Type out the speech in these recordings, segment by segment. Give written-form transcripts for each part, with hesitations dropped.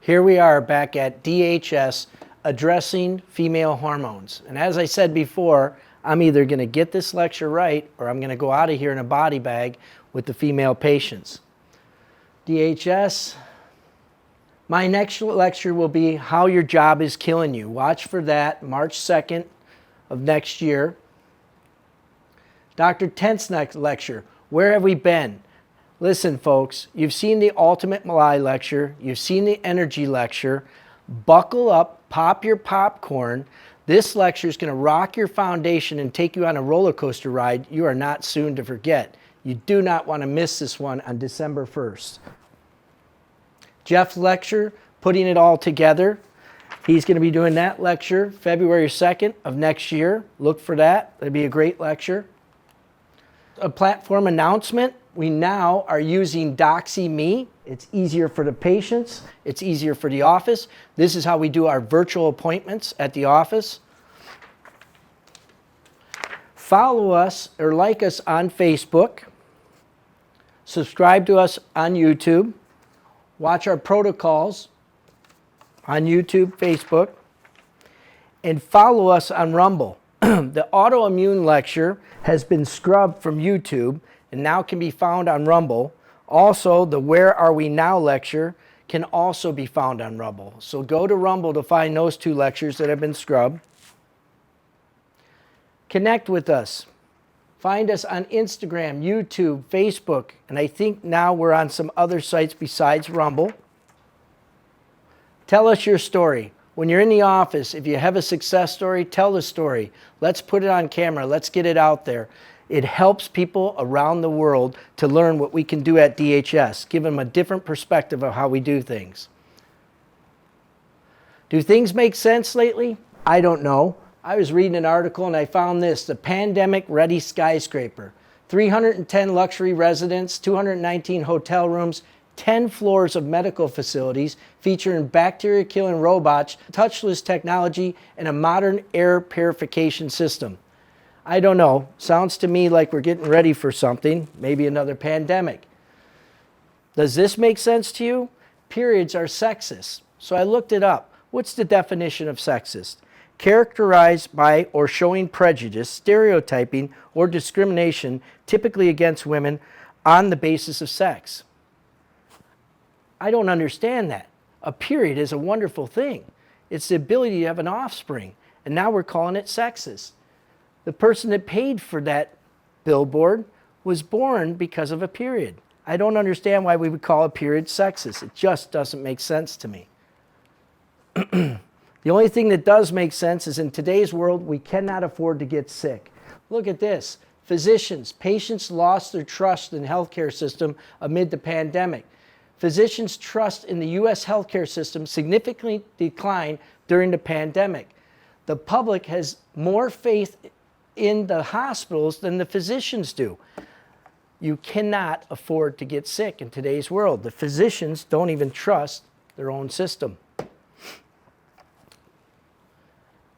Here we are back at DHS addressing female hormones. And as I said before, I'm either going to get this lecture right or I'm going to go out of here in a body bag with the female patients. DHS, my next lecture will be How Your Job is Killing You. Watch for that, March 2nd of next year. Dr. Tent's next lecture, Where Have We Been? Listen, folks, you've seen the Ultimate Malai lecture, you've seen the Energy lecture. Buckle up, pop your popcorn. This lecture is going to rock your foundation and take you on a roller coaster ride you are not soon to forget. You do not want to miss this one on December 1st. Jeff's lecture, Putting It All Together. He's going to be doing that lecture February 2nd of next year. Look for that. It'll be a great lecture. A platform announcement. We now are using DoxyMe. It's easier for the patients. It's easier for the office. This is how we do our virtual appointments at the office. Follow us or like us on Facebook. Subscribe to us on YouTube. Watch our protocols on YouTube, Facebook. And follow us on Rumble. The autoimmune lecture has been scrubbed from YouTube and now can be found on Rumble. Also, the Where Are We Now lecture can also be found on Rumble. So go to Rumble to find those two lectures that have been scrubbed. Connect with us. Find us on Instagram, YouTube, Facebook, and I think now we're on some other sites besides Rumble. Tell us your story. When you're in the office, if you have a success story, tell the story. Let's put it on camera. Let's get it out there. It helps people around the world to learn what we can do at DHS, give them a different perspective of how we do things. Do things make sense lately? I don't know. I was reading an article and I found this, the pandemic-ready skyscraper. 310 luxury residences, 219 hotel rooms, 10 floors of medical facilities featuring bacteria-killing robots, touchless technology, and a modern air purification system. I don't know. Sounds to me like we're getting ready for something, maybe another pandemic. Does this make sense to you? Periods are sexist. So I looked it up. What's the definition of sexist? Characterized by or showing prejudice, stereotyping, or discrimination, typically against women on the basis of sex. I don't understand that. A period is a wonderful thing. It's the ability to have an offspring, and now we're calling it sexist. The person that paid for that billboard was born because of a period. I don't understand why we would call a period sexist. It just doesn't make sense to me. The only thing that does make sense is in today's world, we cannot afford to get sick. Look at this. Physicians, patients lost their trust in the healthcare system amid the pandemic. Physicians' trust in the U.S. healthcare system significantly declined during the pandemic. The public has more faith in the hospitals than the physicians do. You cannot afford to get sick in today's world. The physicians don't even trust their own system.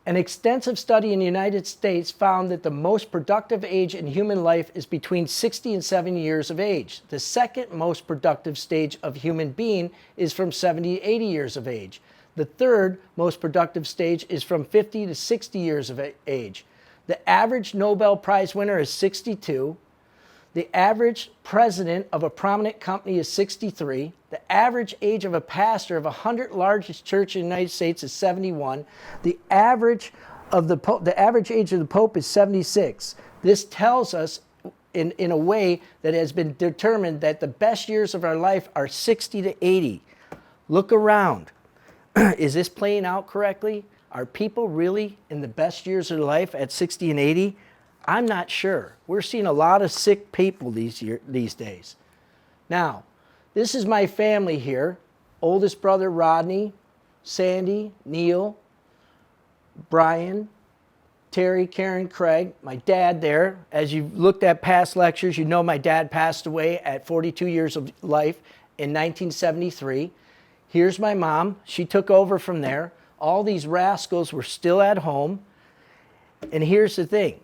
An extensive study in the United States found that the most productive age in human life is between 60 and 70 years of age. The second most productive stage of human being is from 70 to 80 years of age. The third most productive stage is from 50 to 60 years of age. The average Nobel Prize winner is 62. The average president of a prominent company is 63. The average age of a pastor of the 100 largest church in the United States is 71. The average age of the Pope is 76. This tells us in a way that has been determined that the best years of our life are 60 to 80. Look around. Is this playing out correctly? Are people really in the best years of their life at 60 and 80? I'm not sure. We're seeing a lot of sick people these days. Now, this is my family here. Oldest brother, Rodney, Sandy, Neil, Brian, Terry, Karen, Craig, my dad there. As you've looked at past lectures, you know my dad passed away at 42 years of life in 1973. Here's my mom. She took over from there. All these rascals were still at home. And here's the thing.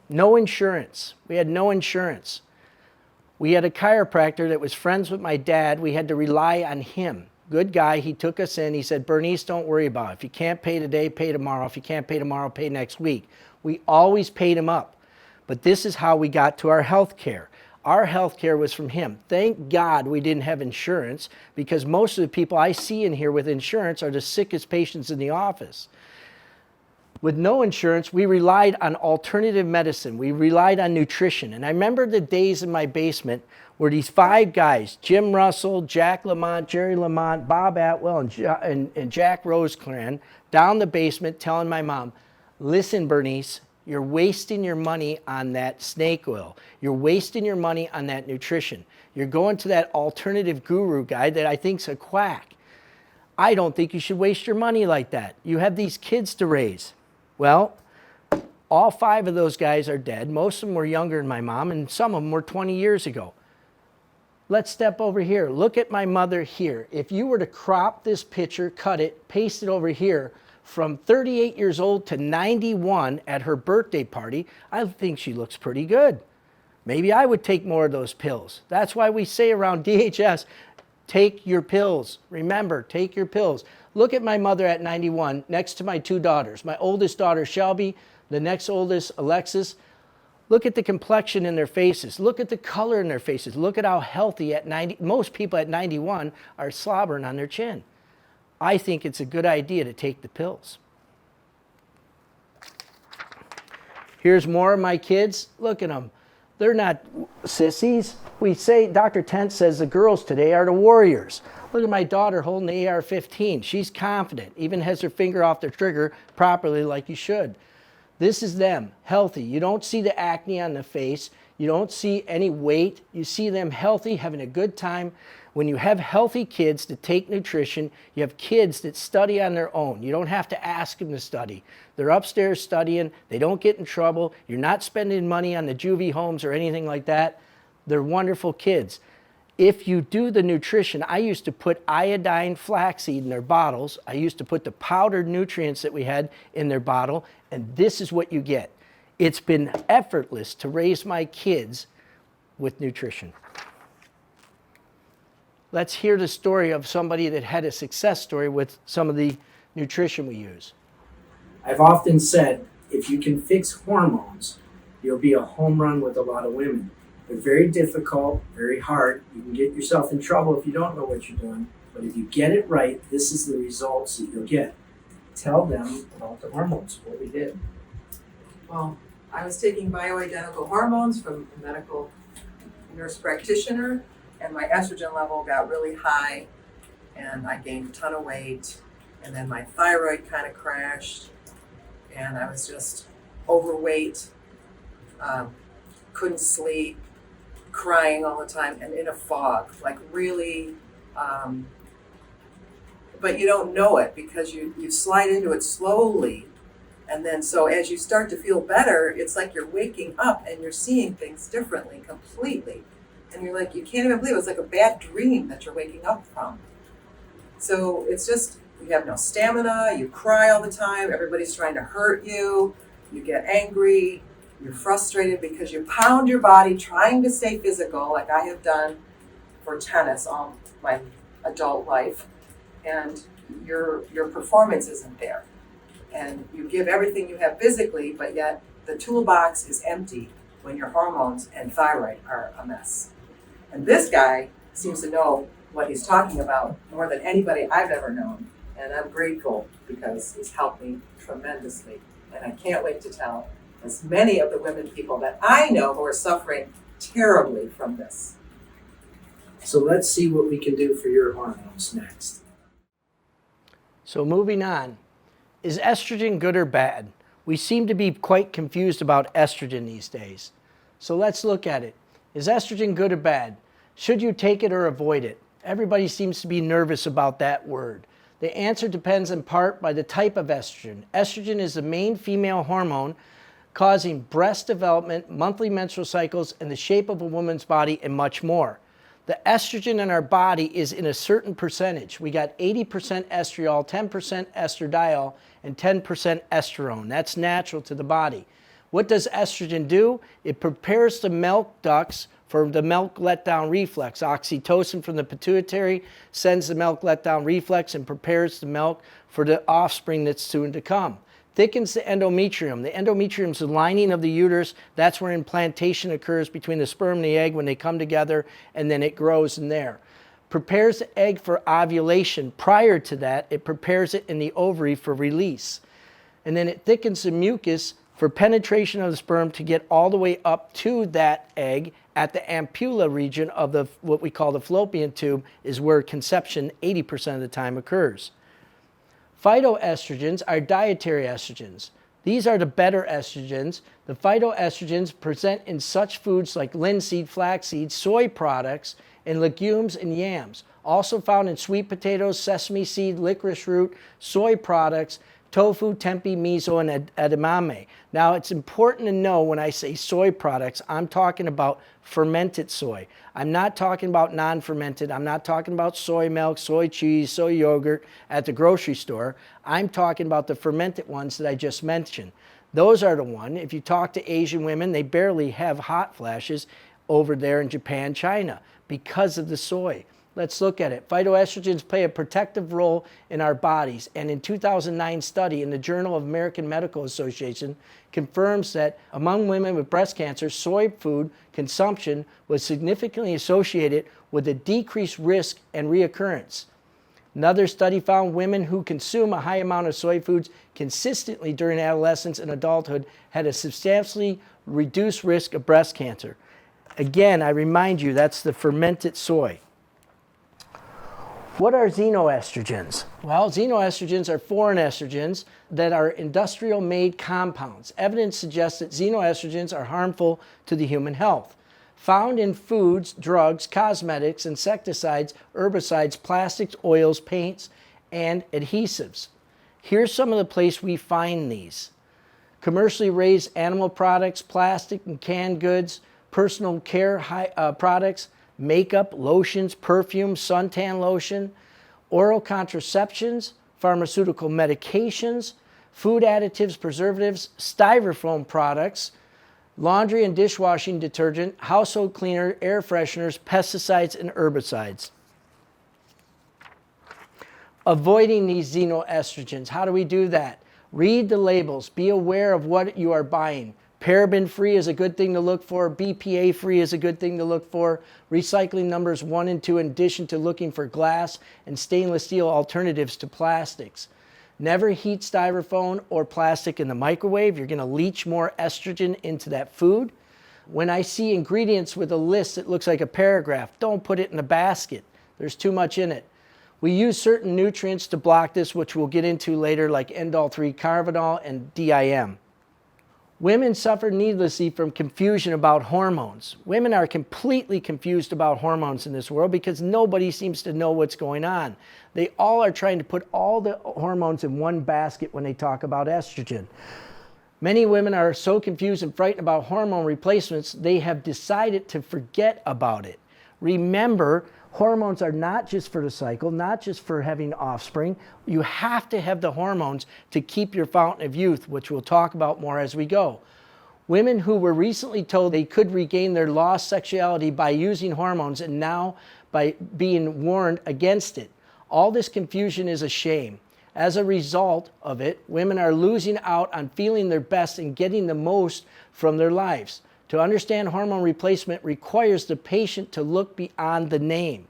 No insurance. We had no insurance. We had a chiropractor that was friends with my dad. We had to rely on him. good guy. He took us in. He said, Bernice, don't worry about it. If you can't pay today, pay tomorrow. If you can't pay tomorrow, pay next week. We always paid him up. But this is how we got to our health care. Our health care was from him. Thank God we didn't have insurance, because most of the people I see in here with insurance are the sickest patients in the office. With no insurance, we relied on alternative medicine. We relied on nutrition. And I remember the days in my basement where these 5 guys, Jim Russell, Jack Lamont, Jerry Lamont, Bob Atwell, and Jack Rosecran, down the basement telling my mom, listen, Bernice, you're wasting your money on that snake oil. You're wasting your money on that nutrition. You're going to that alternative guru guy that I think's a quack. I don't think you should waste your money like that. You have these kids to raise. Well, all 5 of those guys are dead. Most of them were younger than my mom, and some of them were 20 years ago. Let's step over here. Look at my mother here. If you were to crop this picture, cut it, paste it over here, from 38 years old to 91 at her birthday party, I think she looks pretty good. Maybe I would take more of those pills. That's why we say around DHS, take your pills. Remember, take your pills. Look at my mother at 91 next to my 2 daughters. My oldest daughter, Shelby, the next oldest, Alexis. Look at the complexion in their faces. Look at the color in their faces. Look at how healthy at 90. Most people at 91 are slobbering on their chin. I think it's a good idea to take the pills. Here's more of my kids. Look at them. They're not sissies. We say, Dr. Tent says the girls today are the warriors. Look at my daughter holding the AR-15. She's confident, even has her finger off the trigger properly like you should. This is them, healthy. You don't see the acne on the face. You don't see any weight. You see them healthy, having a good time. When you have healthy kids that take nutrition, you have kids that study on their own. You don't have to ask them to study. They're upstairs studying. They don't get in trouble. You're not spending money on the juvie homes or anything like that. They're wonderful kids. If you do the nutrition, I used to put iodine flaxseed in their bottles. I used to put the powdered nutrients that we had in their bottle, and this is what you get. It's been effortless to raise my kids with nutrition. Let's hear the story of somebody that had a success story with some of the nutrition we use. I've often said, if you can fix hormones, you'll be a home run with a lot of women. They're very difficult, very hard. You can get yourself in trouble if you don't know what you're doing. But if you get it right, this is the results that you'll get. Tell them about the hormones, what we did. Well, I was taking bioidentical hormones from a medical nurse practitioner, and my estrogen level got really high, and I gained a ton of weight, and then my thyroid kind of crashed, and I was just overweight, couldn't sleep, crying all the time, and in a fog, like really, but you don't know it because you slide into it slowly. And then so as you start to feel better, it's like you're waking up and you're seeing things differently completely. And you're like, you can't even believe it. It's like a bad dream that you're waking up from. So it's just, you have no stamina, you cry all the time, everybody's trying to hurt you, you get angry, you're frustrated because you pound your body trying to stay physical, like I have done for tennis all my adult life, and your performance isn't there. And you give everything you have physically, but yet the toolbox is empty when your hormones and thyroid are a mess. And this guy seems to know what he's talking about more than anybody I've ever known. And I'm grateful because he's helped me tremendously. And I can't wait to tell as many of the women people that I know who are suffering terribly from this. So let's see what we can do for your hormones next. So moving on, is estrogen good or bad? We seem to be quite confused about estrogen these days. So let's look at it. Is estrogen good or bad? Should you take it or avoid it? Everybody seems to be nervous about that word. The answer depends in part by the type of estrogen. Estrogen is the main female hormone causing breast development, monthly menstrual cycles, and the shape of a woman's body, and much more. The estrogen in our body is in a certain percentage. We got 80% estriol, 10% estradiol, and 10% estrone. That's natural to the body. What does estrogen do? It prepares the milk ducts for the milk letdown reflex. Oxytocin from the pituitary sends the milk letdown reflex and prepares the milk for the offspring that's soon to come. Thickens the endometrium. The endometrium is the lining of the uterus. That's where implantation occurs between the sperm and the egg when they come together, and then it grows in there. Prepares the egg for ovulation. Prior to that, it prepares it in the ovary for release. And then it thickens the mucus for penetration of the sperm to get all the way up to that egg at the ampulla region of the what we call the fallopian tube, is where conception 80% of the time occurs. Phytoestrogens are dietary estrogens. These are the better estrogens. The phytoestrogens present in such foods like linseed, flaxseed, soy products, and legumes and yams. Also found in sweet potatoes, sesame seed, licorice root, soy products, tofu, tempeh, miso, and edamame. Now, it's important to know when I say soy products, I'm talking about fermented soy. I'm not talking about non-fermented. I'm not talking about soy milk, soy cheese, soy yogurt at the grocery store. I'm talking about the fermented ones that I just mentioned. Those are the ones. If you talk to Asian women, they barely have hot flashes over there in Japan, China, because of the soy. Let's look at it. Phytoestrogens play a protective role in our bodies, and in 2009 study in the Journal of American Medical Association confirms that among women with breast cancer, soy food consumption was significantly associated with a decreased risk and reoccurrence. Another study found women who consume a high amount of soy foods consistently during adolescence and adulthood had a substantially reduced risk of breast cancer. Again, I remind you, that's the fermented soy. What are xenoestrogens? Well, xenoestrogens are foreign estrogens that are industrial-made compounds. Evidence suggests that xenoestrogens are harmful to the human health. Found in foods, drugs, cosmetics, insecticides, herbicides, plastics, oils, paints, and adhesives. Here's some of the places we find these. Commercially raised animal products, plastic and canned goods, personal care products, makeup, lotions, perfume, suntan lotion, oral contraceptions, pharmaceutical medications, food additives, preservatives, styrofoam products, laundry and dishwashing detergent, household cleaner, air fresheners, pesticides, and herbicides. Avoiding these xenoestrogens. How do we do that? Read the labels. Be aware of what you are buying. Paraben-free is a good thing to look for. BPA-free is a good thing to look for. Recycling numbers 1 and 2 in addition to looking for glass and stainless steel alternatives to plastics. Never heat styrofoam or plastic in the microwave. You're going to leach more estrogen into that food. When I see ingredients with a list that looks like a paragraph, don't put it in a basket. There's too much in it. We use certain nutrients to block this, which we'll get into later, like indole-3 carbinol and DIM. Women suffer needlessly from confusion about hormones. Women are completely confused about hormones in this world because nobody seems to know what's going on. They all are trying to put all the hormones in one basket when they talk about estrogen. Many women are so confused and frightened about hormone replacements, they have decided to forget about it. Remember, hormones are not just for the cycle, not just for having offspring. You have to have the hormones to keep your fountain of youth, which we'll talk about more as we go. Women who were recently told they could regain their lost sexuality by using hormones and now by being warned against it. All this confusion is a shame. As a result of it, women are losing out on feeling their best and getting the most from their lives. To understand hormone replacement requires the patient to look beyond the name.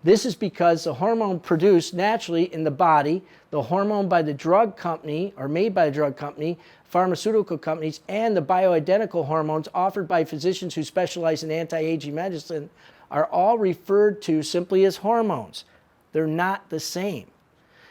This is because the hormone produced naturally in the body, the hormone by the drug company or made by the drug company, pharmaceutical companies, and the bioidentical hormones offered by physicians who specialize in anti-aging medicine are all referred to simply as hormones. They're not the same.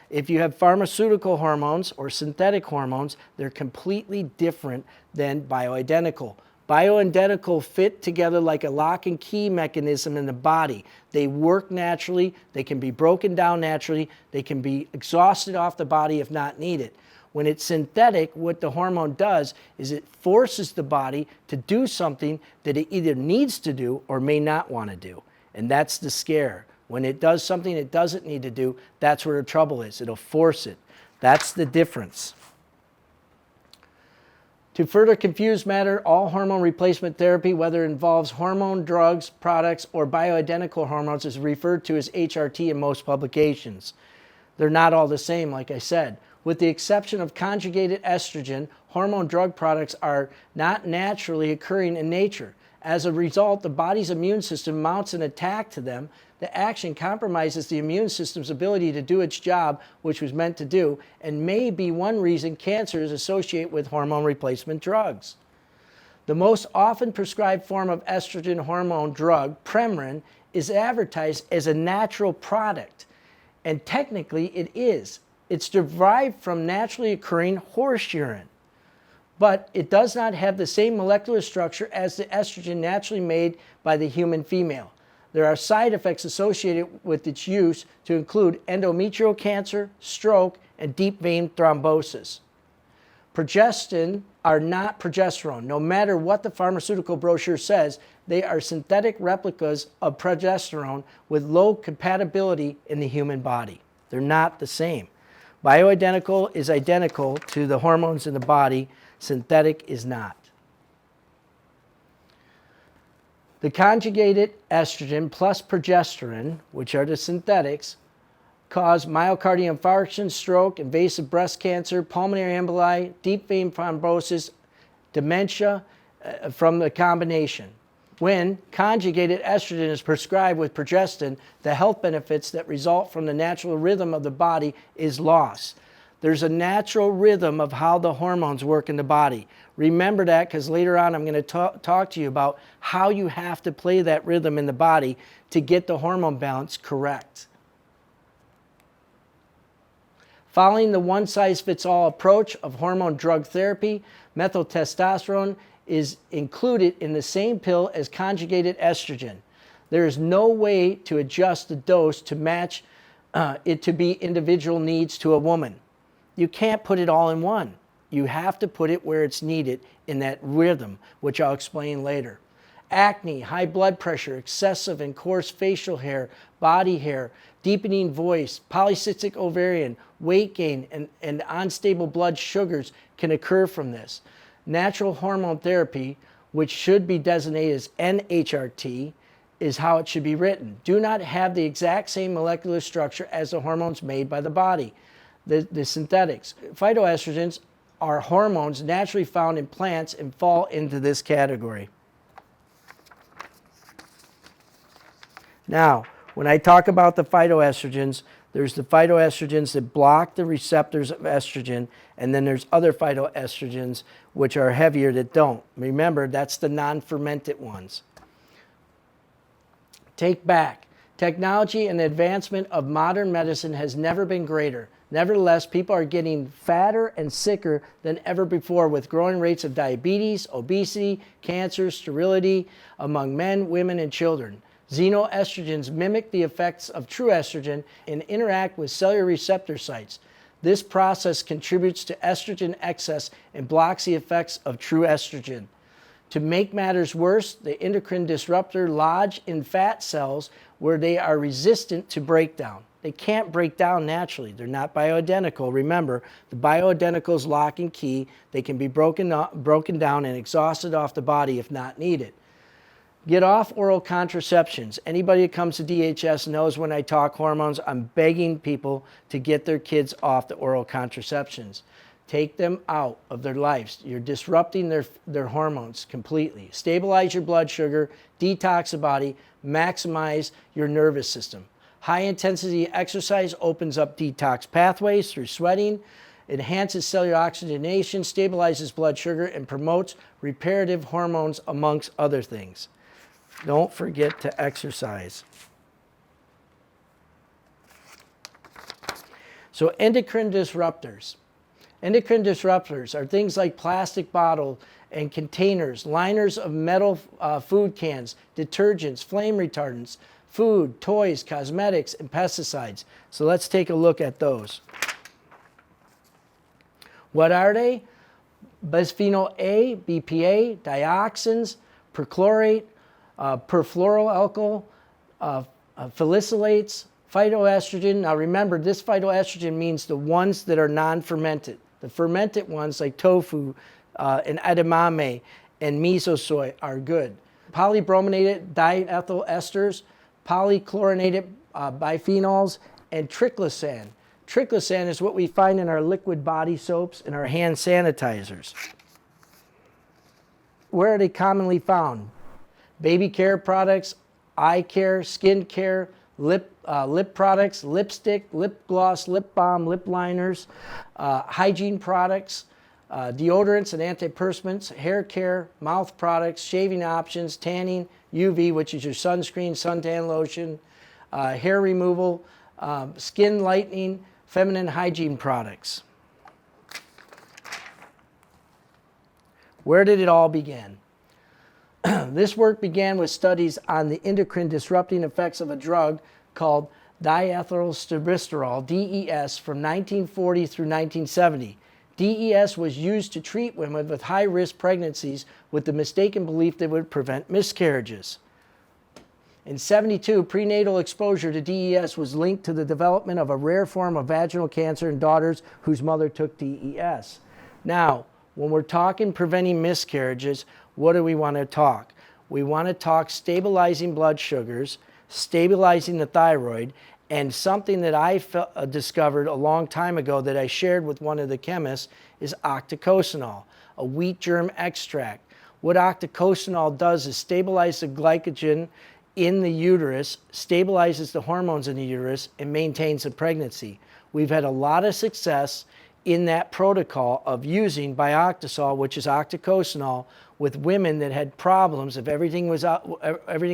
If you have pharmaceutical hormones or synthetic hormones, they're completely different than bioidentical. Bioidentical fit together like a lock and key mechanism in the body. They work naturally, they can be broken down naturally, they can be exhausted off the body if not needed. When it's synthetic, what the hormone does is it forces the body to do something that it either needs to do or may not want to do. And that's the scare. When it does something it doesn't need to do, that's where the trouble is. It'll force it. That's the difference. To further confuse matter, all hormone replacement therapy, whether it involves hormone, drugs, products, or bioidentical hormones, is referred to as HRT in most publications. They're not all the same, like I said. With the exception of conjugated estrogen, hormone drug products are not naturally occurring in nature. As a result, the body's immune system mounts an attack to them. The action compromises the immune system's ability to do its job, which was meant to do, and may be one reason cancer is associated with hormone replacement drugs. The most often prescribed form of estrogen hormone drug, Premarin, is advertised as a natural product, and technically it is. It's derived from naturally occurring horse urine, but it does not have the same molecular structure as the estrogen naturally made by the human female. There are side effects associated with its use, to include endometrial cancer, stroke, and deep vein thrombosis. Progestin are not progesterone. No matter what the pharmaceutical brochure says, they are synthetic replicas of progesterone with low compatibility in the human body. They're not the same. Bioidentical is identical to the hormones in the body. Synthetic is not. The conjugated estrogen plus progesterone, which are the synthetics, cause myocardial infarction, stroke, invasive breast cancer, pulmonary emboli, deep vein thrombosis, dementia from the combination. When conjugated estrogen is prescribed with progestin, the health benefits that result from the natural rhythm of the body is lost. There's a natural rhythm of how the hormones work in the body. Remember that, because later on I'm going to talk to you about how you have to play that rhythm in the body to get the hormone balance correct. Following the one-size-fits-all approach of hormone drug therapy, methyltestosterone is included in the same pill as conjugated estrogen. There is no way to adjust the dose to match it to be individual needs to a woman. You can't put it all in one. You have to put it where it's needed in that rhythm, which I'll explain later. Acne, high blood pressure, excessive and coarse facial hair, body hair, deepening voice, polycystic ovarian, weight gain, and unstable blood sugars can occur from this. Natural hormone therapy, which should be designated as NHRT, is how it should be written. Do not have the exact same molecular structure as the hormones made by the body. The synthetics. Phytoestrogens are hormones naturally found in plants and fall into this category. Now, when I talk about the phytoestrogens, there's the phytoestrogens that block the receptors of estrogen, and then there's other phytoestrogens which are heavier that don't. Remember, that's the non-fermented ones. Take back. Technology and the advancement of modern medicine has never been greater. Nevertheless, people are getting fatter and sicker than ever before, with growing rates of diabetes, obesity, cancer, sterility among men, women, and children. Xenoestrogens mimic the effects of true estrogen and interact with cellular receptor sites. This process contributes to estrogen excess and blocks the effects of true estrogen. To make matters worse, the endocrine disruptor lodge in fat cells where they are resistant to breakdown. They can't break down naturally. They're not bioidentical. Remember, the bioidentical is lock and key. They can be broken down and exhausted off the body if not needed. Get off oral contraceptions. Anybody that comes to DHS knows when I talk hormones, I'm begging people to get their kids off the oral contraceptions. Take them out of their lives. You're disrupting their hormones completely. Stabilize your blood sugar, detox the body, maximize your nervous system. High-intensity exercise opens up detox pathways through sweating, enhances cellular oxygenation, stabilizes blood sugar, and promotes reparative hormones, amongst other things. Don't forget to exercise. So endocrine disruptors. Endocrine disruptors are things like plastic bottles and containers, liners of metal food cans, detergents, flame retardants, food, toys, cosmetics, and pesticides. So let's take a look at those. What are they? Bisphenol A, BPA, dioxins, perchlorate, perfluoroalkyl, salicylates, phytoestrogen. Now remember, this phytoestrogen means the ones that are non-fermented. The fermented ones, like tofu, and edamame and mesosoy are good. Polybrominated diethyl esters, polychlorinated bipheноls, and triclosan. Triclosan is what we find in our liquid body soaps and our hand sanitizers. Where are they commonly found? Baby care products, eye care, skin care, lip products, lipstick, lip gloss, lip balm, lip liners, hygiene products, deodorants and antiperspirants, hair care, mouth products, shaving options, tanning, UV, which is your sunscreen, suntan lotion, hair removal, skin lightening, feminine hygiene products. Where did it all begin? This work began with studies on the endocrine disrupting effects of a drug called diethylstilbestrol, DES, from 1940 through 1970. DES was used to treat women with high-risk pregnancies with the mistaken belief that it would prevent miscarriages. In 72, prenatal exposure to DES was linked to the development of a rare form of vaginal cancer in daughters whose mother took DES. Now, when we're talking preventing miscarriages, what do we want to talk? We want to talk stabilizing blood sugars, stabilizing the thyroid, and something that I discovered a long time ago that I shared with one of the chemists is octacosanol, a wheat germ extract. What octacosanol does is stabilize the glycogen in the uterus, stabilizes the hormones in the uterus, and maintains the pregnancy. We've had a lot of success in that protocol of using Bioidentical, which is octacosanol, with women that had problems if everything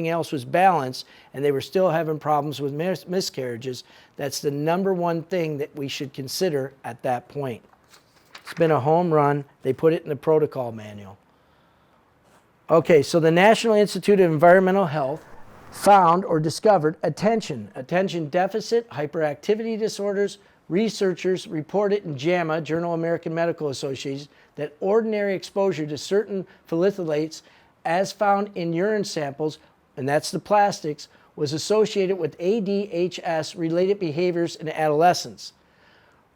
else was balanced and they were still having problems with miscarriages. That's the #1 thing that we should consider at that point. It's been a home run. They put it in the protocol manual. Okay, so the National Institute of Environmental Health found or discovered attention deficit hyperactivity disorders. Researchers reported in JAMA, Journal of American Medical Association, that ordinary exposure to certain phthalates, as found in urine samples, and that's the plastics, was associated with ADHS-related behaviors in adolescence.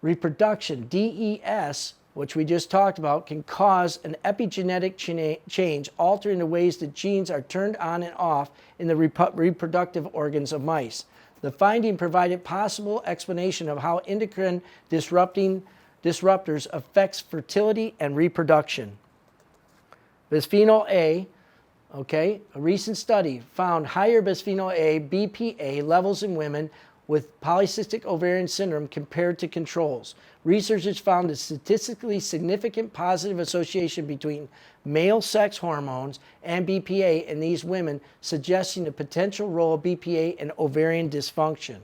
Reproduction, DES, which we just talked about, can cause an epigenetic change, altering the ways that genes are turned on and off in the reproductive organs of mice. The finding provided possible explanation of how endocrine disruptors affects fertility and reproduction. Bisphenol A, a recent study found higher bisphenol A, BPA, levels in women with polycystic ovarian syndrome compared to controls. Researchers found a statistically significant positive association between male sex hormones and BPA in these women, suggesting the potential role of BPA in ovarian dysfunction.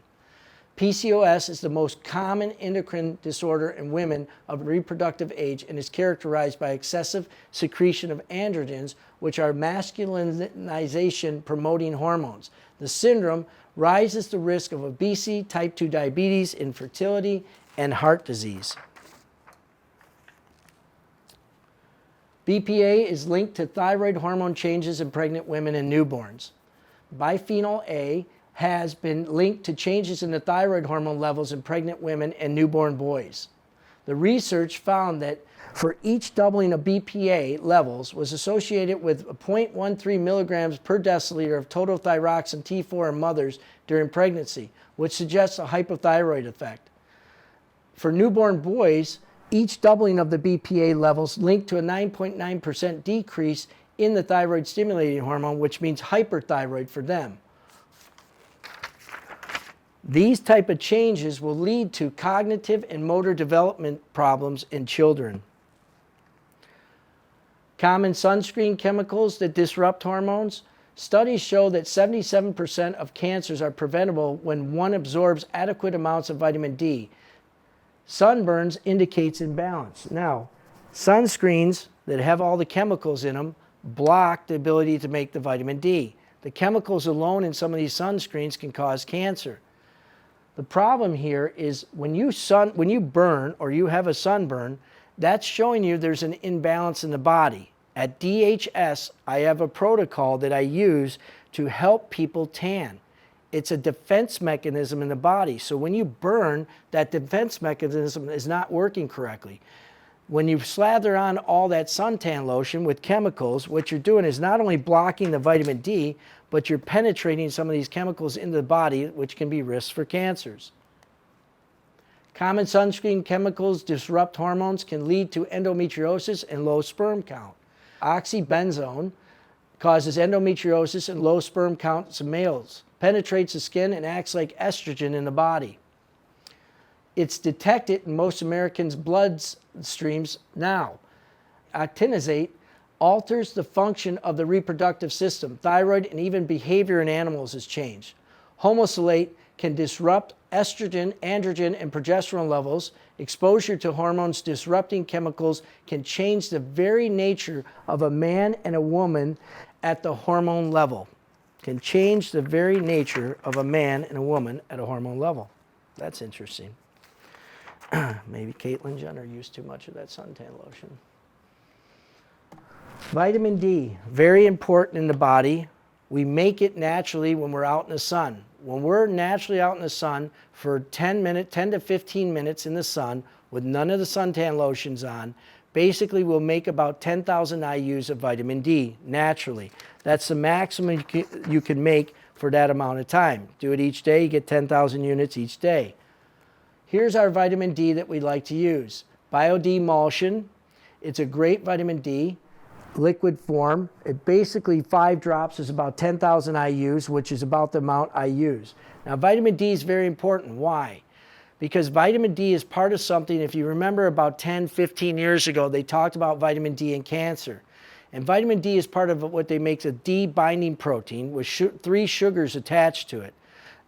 PCOS is the most common endocrine disorder in women of reproductive age and is characterized by excessive secretion of androgens, which are masculinization promoting hormones. The syndrome rises the risk of obesity, type 2 diabetes, infertility, and heart disease. BPA is linked to thyroid hormone changes in pregnant women and newborns. Bisphenol A has been linked to changes in the thyroid hormone levels in pregnant women and newborn boys. The research found that for each doubling of BPA levels was associated with 0.13 milligrams per deciliter of total thyroxine T4 in mothers during pregnancy, which suggests a hypothyroid effect. For newborn boys, each doubling of the BPA levels linked to a 9.9% decrease in the thyroid stimulating hormone, which means hyperthyroid for them. These type of changes will lead to cognitive and motor development problems in children. Common sunscreen chemicals that disrupt hormones. Studies show that 77% of cancers are preventable when one absorbs adequate amounts of vitamin D. Sunburns indicates imbalance. Now, sunscreens that have all the chemicals in them block the ability to make the vitamin D. The chemicals alone in some of these sunscreens can cause cancer. The problem here is when you burn or you have a sunburn, that's showing you there's an imbalance in the body. At DHS, I have a protocol that I use to help people tan. It's a defense mechanism in the body. So when you burn, that defense mechanism is not working correctly. When you slather on all that suntan lotion with chemicals, what you're doing is not only blocking the vitamin D, but you're penetrating some of these chemicals into the body, which can be risks for cancers. Common sunscreen chemicals disrupt hormones, can lead to endometriosis and low sperm count. Oxybenzone causes endometriosis and low sperm counts in males, penetrates the skin, and acts like estrogen in the body. It's detected in most Americans' blood streams now. Actinizate alters the function of the reproductive system. Thyroid and even behavior in animals is changed. Homosalate can disrupt estrogen, androgen, and progesterone levels. Exposure to hormones disrupting chemicals can change the very nature of a man and a woman at the hormone level. Can change the very nature of a man and a woman at a hormone level. That's interesting. Maybe Caitlyn Jenner used too much of that suntan lotion. Vitamin D, very important in the body. We make it naturally when we're out in the sun. When we're naturally out in the sun for 10 to 15 minutes in the sun with none of the suntan lotions on, basically we'll make about 10,000 IUs of vitamin D naturally. That's the maximum you can make for that amount of time. Do it each day, you get 10,000 units each day. Here's our vitamin D that we like to use. Bioidentical. It's a great vitamin D, liquid form. It basically 5 drops is about 10,000 IUs, which is about the amount I use. Now vitamin D is very important. Why? Because vitamin D is part of something, if you remember about 10, 15 years ago, they talked about vitamin D and cancer. And vitamin D is part of what they make a D-binding protein with 3 sugars attached to it.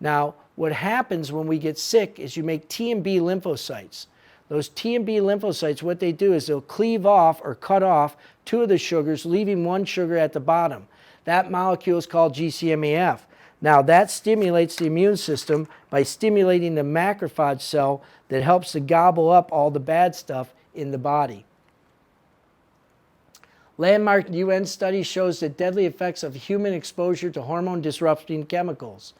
Now, what happens when we get sick is you make T and B lymphocytes. Those T and B lymphocytes, what they do is they'll cleave off or cut off 2 of the sugars, leaving 1 sugar at the bottom. That molecule is called GCMAF. Now, that stimulates the immune system by stimulating the macrophage cell that helps to gobble up all the bad stuff in the body. Landmark UN study shows the deadly effects of human exposure to hormone disrupting chemicals.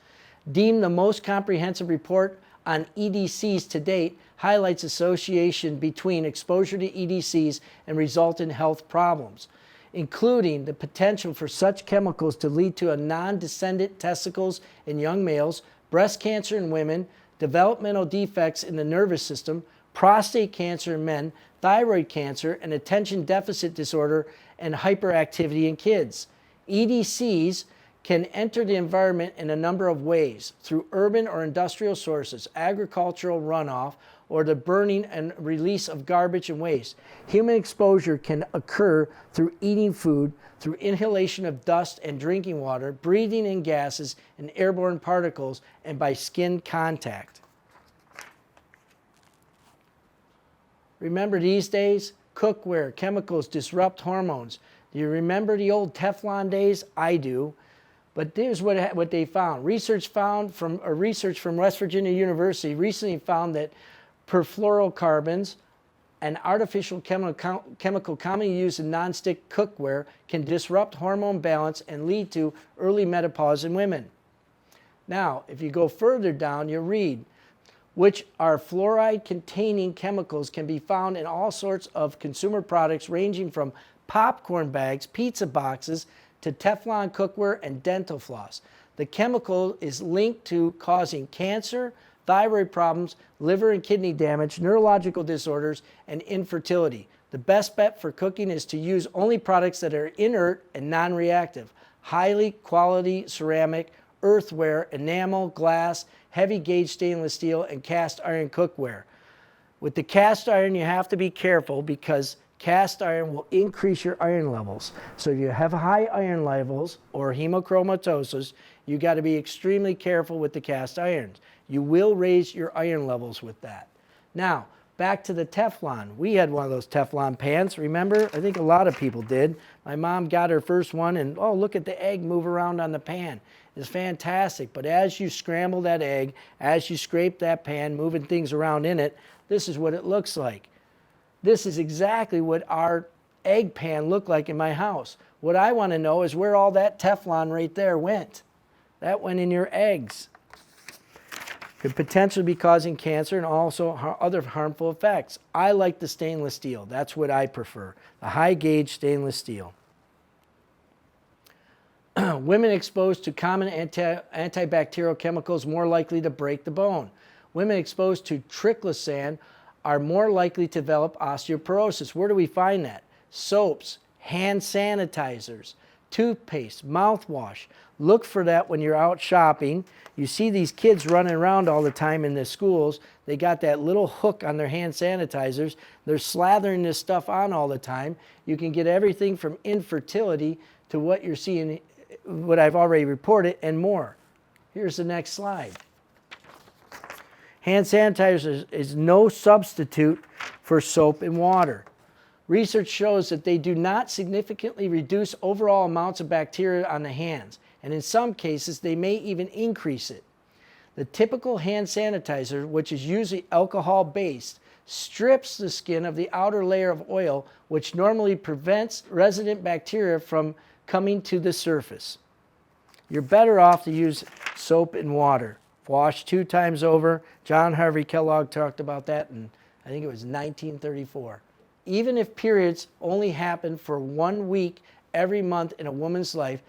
Deemed the most comprehensive report on EDCs to date, highlights association between exposure to EDCs and resultant health problems, including the potential for such chemicals to lead to a non-descendant testicles in young males, breast cancer in women, developmental defects in the nervous system, prostate cancer in men, thyroid cancer, and attention deficit disorder and hyperactivity in kids. EDCs can enter the environment in a number of ways, through urban or industrial sources, agricultural runoff, or the burning and release of garbage and waste. Human exposure can occur through eating food, through inhalation of dust and drinking water, breathing in gases and airborne particles, and by skin contact. Remember these days? Cookware, chemicals disrupt hormones. Do you remember the old Teflon days? I do. But here's what they found. Research from West Virginia University recently found that perfluorocarbons, an artificial chemical commonly used in nonstick cookware, can disrupt hormone balance and lead to early menopause in women. Now, if you go further down, you read, which are fluoride-containing chemicals can be found in all sorts of consumer products ranging from popcorn bags, pizza boxes, to Teflon cookware and dental floss. The chemical is linked to causing cancer, thyroid problems, liver and kidney damage, neurological disorders, and infertility. The best bet for cooking is to use only products that are inert and non-reactive. Highly quality ceramic, earthenware, enamel, glass, heavy gauge stainless steel, and cast iron cookware. With the cast iron, you have to be careful because cast iron will increase your iron levels. So if you have high iron levels or hemochromatosis, you got to be extremely careful with the cast irons. You will raise your iron levels with that. Now, back to the Teflon. We had one of those Teflon pans, remember? I think a lot of people did. My mom got her first one and, oh, look at the egg move around on the pan. It's fantastic. But as you scramble that egg, as you scrape that pan, moving things around in it, this is what it looks like. This is exactly what our egg pan looked like in my house. What I want to know is where all that Teflon right there went. That went in your eggs. Could potentially be causing cancer and also other harmful effects. I like the stainless steel. That's what I prefer. The high gauge stainless steel. Women exposed to common antibacterial chemicals more likely to break the bone. Women exposed to triclosan are more likely to develop osteoporosis. Where do we find that? Soaps, hand sanitizers, toothpaste, mouthwash. Look for that when you're out shopping. You see these kids running around all the time in the schools. They got that little hook on their hand sanitizers. They're slathering this stuff on all the time. You can get everything from infertility to what you're seeing, what I've already reported, and more. Here's the next slide. Hand sanitizer is no substitute for soap and water. Research shows that they do not significantly reduce overall amounts of bacteria on the hands, and in some cases they may even increase it. The typical hand sanitizer, which is usually alcohol-based, strips the skin of the outer layer of oil, which normally prevents resident bacteria from coming to the surface. You're better off to use soap and water. Wash 2 times over. John Harvey Kellogg talked about that in, I think it was 1934. Even if periods only happen for 1 week every month in a woman's life,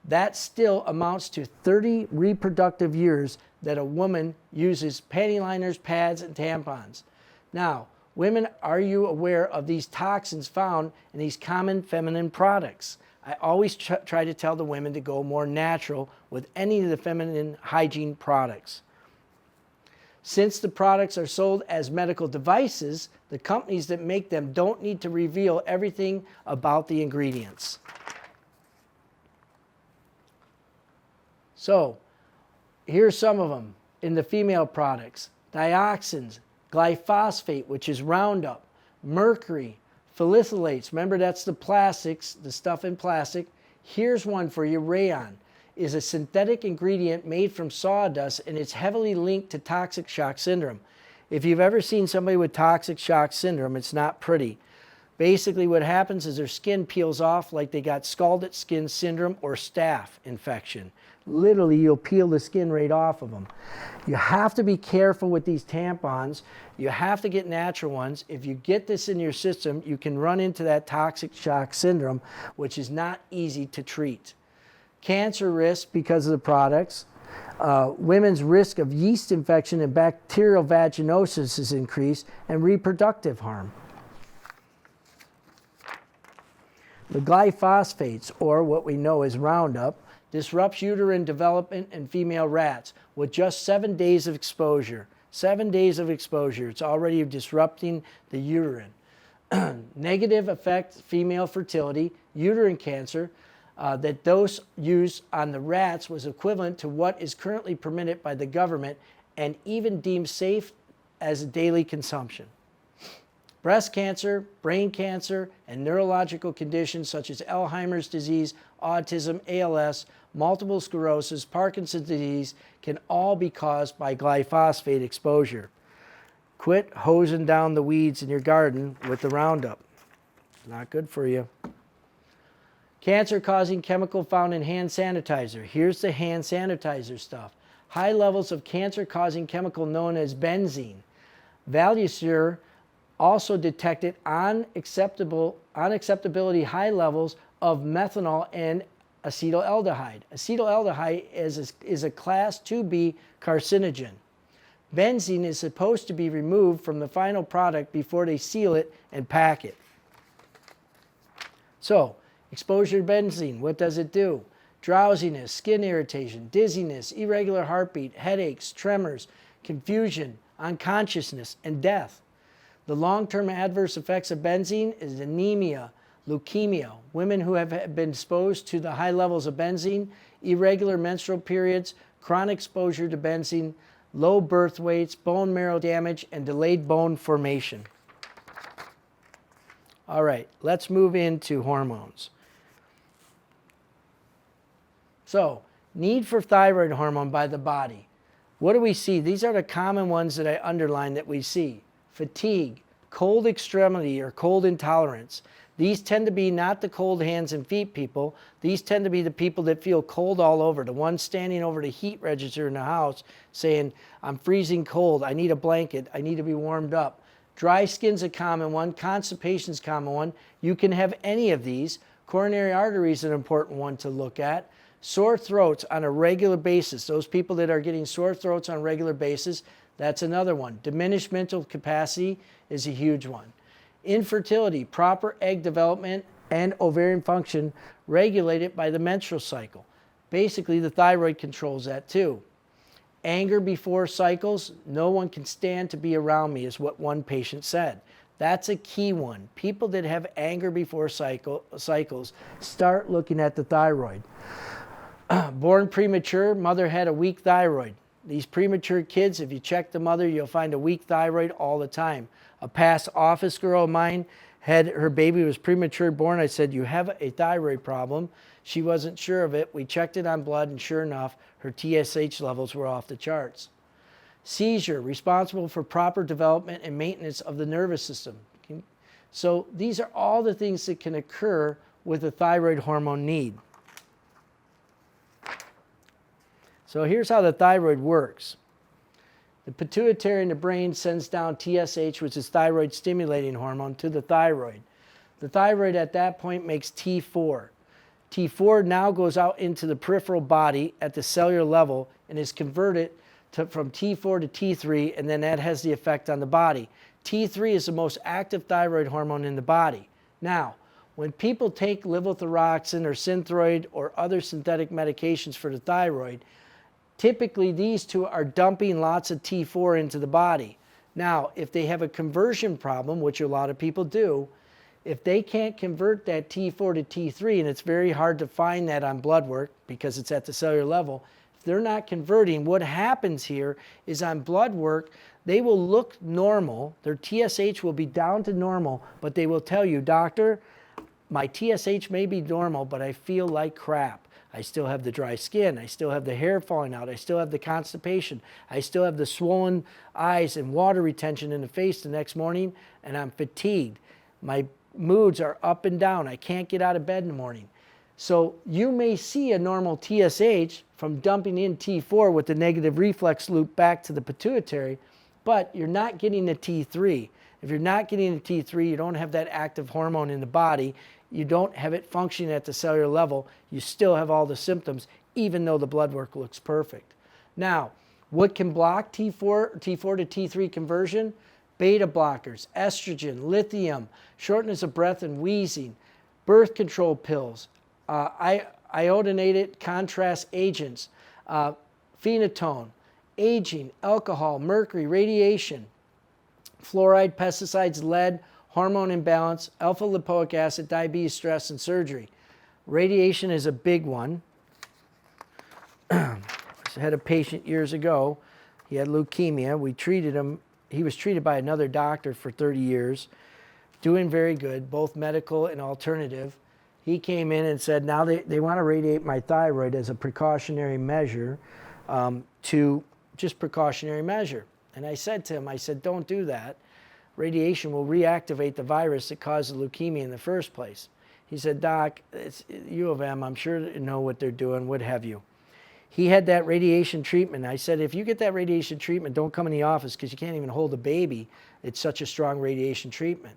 that still amounts to 30 reproductive years that a woman uses panty liners, pads, and tampons. Now, women, are you aware of these toxins found in these common feminine products? I always try to tell the women to go more natural with any of the feminine hygiene products. Since the products are sold as medical devices, the companies that make them don't need to reveal everything about the ingredients. So, here's some of them in the female products. Dioxins, glyphosate, which is Roundup, mercury, phthalates, remember that's the plastics, the stuff in plastic. Here's one for you, rayon, is a synthetic ingredient made from sawdust, and it's heavily linked to toxic shock syndrome. If you've ever seen somebody with toxic shock syndrome, it's not pretty. Basically what happens is their skin peels off like they got scalded skin syndrome or staph infection. Literally, you'll peel the skin right off of them. You have to be careful with these tampons. You have to get natural ones. If you get this in your system, you can run into that toxic shock syndrome, which is not easy to treat. Cancer risk because of the products. Women's risk of yeast infection and bacterial vaginosis is increased, and reproductive harm. The glyphosates, or what we know as Roundup, disrupts uterine development in female rats with just 7 days of exposure. 7 days of exposure, it's already disrupting the uterine. Negative affect female fertility, uterine cancer, that dose used on the rats was equivalent to what is currently permitted by the government and even deemed safe as a daily consumption. Breast cancer, brain cancer, and neurological conditions such as Alzheimer's disease, autism, ALS, multiple sclerosis, Parkinson's disease can all be caused by glyphosate exposure. Quit hosing down the weeds in your garden with the Roundup. Not good for you. Cancer-causing chemical found in hand sanitizer. Here's the hand sanitizer stuff. High levels of cancer-causing chemical known as benzene. Valusure also detected unacceptability high levels of methanol and acetaldehyde. Acetaldehyde is a class 2B carcinogen. Benzene is supposed to be removed from the final product before they seal it and pack it. So, exposure to benzene, what does it do? Drowsiness, skin irritation, dizziness, irregular heartbeat, headaches, tremors, confusion, unconsciousness, and death. The long-term adverse effects of benzene is anemia, leukemia, women who have been exposed to the high levels of benzene, irregular menstrual periods, chronic exposure to benzene, low birth weights, bone marrow damage, and delayed bone formation. All right, let's move into hormones. So, need for thyroid hormone by the body. What do we see? These are the common ones that I underlined that we see. Fatigue, cold extremity or cold intolerance, These tend to be not the cold hands and feet people. These tend to be the people that feel cold all over. The ones standing over the heat register in the house saying, I'm freezing cold, I need a blanket, I need to be warmed up. Dry skin's a common one. Constipation's a common one. You can have any of these. Coronary artery is an important one to look at. Sore throats on a regular basis. Those people that are getting sore throats on a regular basis, that's another one. Diminished mental capacity is a huge one. Infertility, proper egg development and ovarian function regulated by the menstrual cycle. Basically, the thyroid controls that too. Anger before cycles, no one can stand to be around me, is what one patient said. That's a key one. People that have anger before cycles, start looking at the thyroid. Born premature, mother had a weak thyroid. These premature kids, if you check the mother, you'll find a weak thyroid all the time. A past office girl of mine had her baby was premature born. I said, you have a thyroid problem. She wasn't sure of it. We checked it on blood, and sure enough, her TSH levels were off the charts. Seizure, responsible for proper development and maintenance of the nervous system. So these are all the things that can occur with a thyroid hormone need. So here's how the thyroid works. The pituitary in the brain sends down TSH, which is thyroid stimulating hormone, to the thyroid. The thyroid at that point makes T4. T4 now goes out into the peripheral body at the cellular level and is converted from T4 to T3, and then that has the effect on the body. T3 is the most active thyroid hormone in the body. Now, when people take levothyroxine or Synthroid or other synthetic medications for the thyroid, typically these two are dumping lots of T4 into the body. Now, if they have a conversion problem, which a lot of people do, if they can't convert that T4 to T3, and it's very hard to find that on blood work because it's at the cellular level, if they're not converting, what happens here is on blood work, they will look normal, their TSH will be down to normal, but they will tell you, doctor, my TSH may be normal, but I feel like crap. I still have the dry skin, I still have the hair falling out, I still have the constipation, I still have the swollen eyes and water retention in the face the next morning, and I'm fatigued. My moods are up and down. I can't get out of bed in the morning. So you may see a normal TSH from dumping in T4 with the negative reflex loop back to the pituitary, but you're not getting the T3. If you're not getting the T3, you don't have that active hormone in the body, you don't have it functioning at the cellular level, you still have all the symptoms, even though the blood work looks perfect. Now, what can block T4 to T3 conversion? Beta blockers, estrogen, lithium, shortness of breath and wheezing, birth control pills, iodinated contrast agents, phenotone, aging, alcohol, mercury, radiation, fluoride, pesticides, lead, hormone imbalance, alpha-lipoic acid, diabetes, stress, and surgery. Radiation is a big one. I had a patient years ago. He had leukemia. We treated him. He was treated by another doctor for 30 years, doing very good, both medical and alternative. He came in and said, now they want to radiate my thyroid as a precautionary measure, just precautionary measure. And I said to him, I said, don't do that. Radiation will reactivate the virus that caused the leukemia in the first place. He said, Doc, it's U of M, I'm sure they know what they're doing, what have you. He had that radiation treatment. I said, if you get that radiation treatment, don't come in the office because you can't even hold a baby. It's such a strong radiation treatment.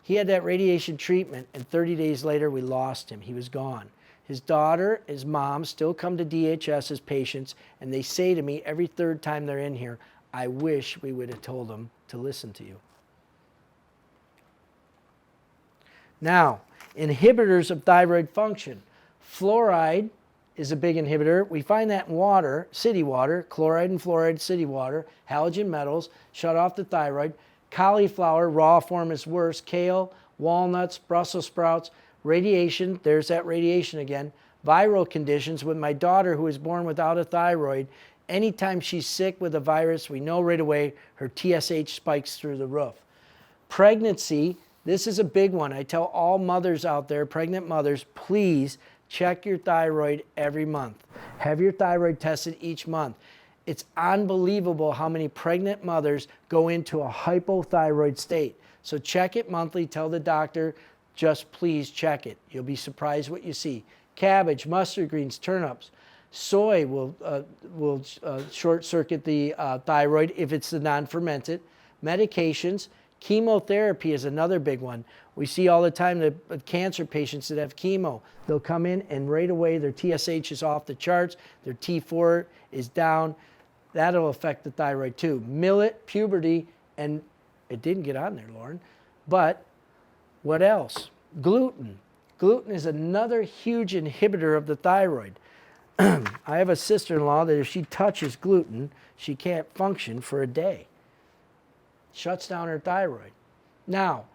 He had that radiation treatment, and 30 days later, we lost him. He was gone. His daughter, his mom still come to DHS as patients, and they say to me every third time they're in here, I wish we would have told them to listen to you. Now, inhibitors of thyroid function. Fluoride is a big inhibitor. We find that in water, city water, chloride and fluoride, city water, halogen metals, shut off the thyroid. Cauliflower, raw form is worse. Kale, walnuts, Brussels sprouts, radiation, there's that radiation again. Viral conditions with my daughter who was born without a thyroid. Anytime she's sick with a virus, we know right away her TSH spikes through the roof. Pregnancy, this is a big one. I tell all mothers out there, pregnant mothers, please check your thyroid every month. Have your thyroid tested each month. It's unbelievable how many pregnant mothers go into a hypothyroid state. So check it monthly, tell the doctor, just please check it. You'll be surprised what you see. Cabbage, mustard greens, turnips. Soy will short circuit the thyroid if it's the non-fermented. Medications, chemotherapy is another big one. We see all the time the cancer patients that have chemo. They'll come in and right away their TSH is off the charts, their T4 is down. That'll affect the thyroid too. Millet, puberty, and it didn't get on there, Lauren, but what else? Gluten. Gluten is another huge inhibitor of the thyroid. I have a sister-in-law that if she touches gluten, she can't function for a day. Shuts down her thyroid. Now,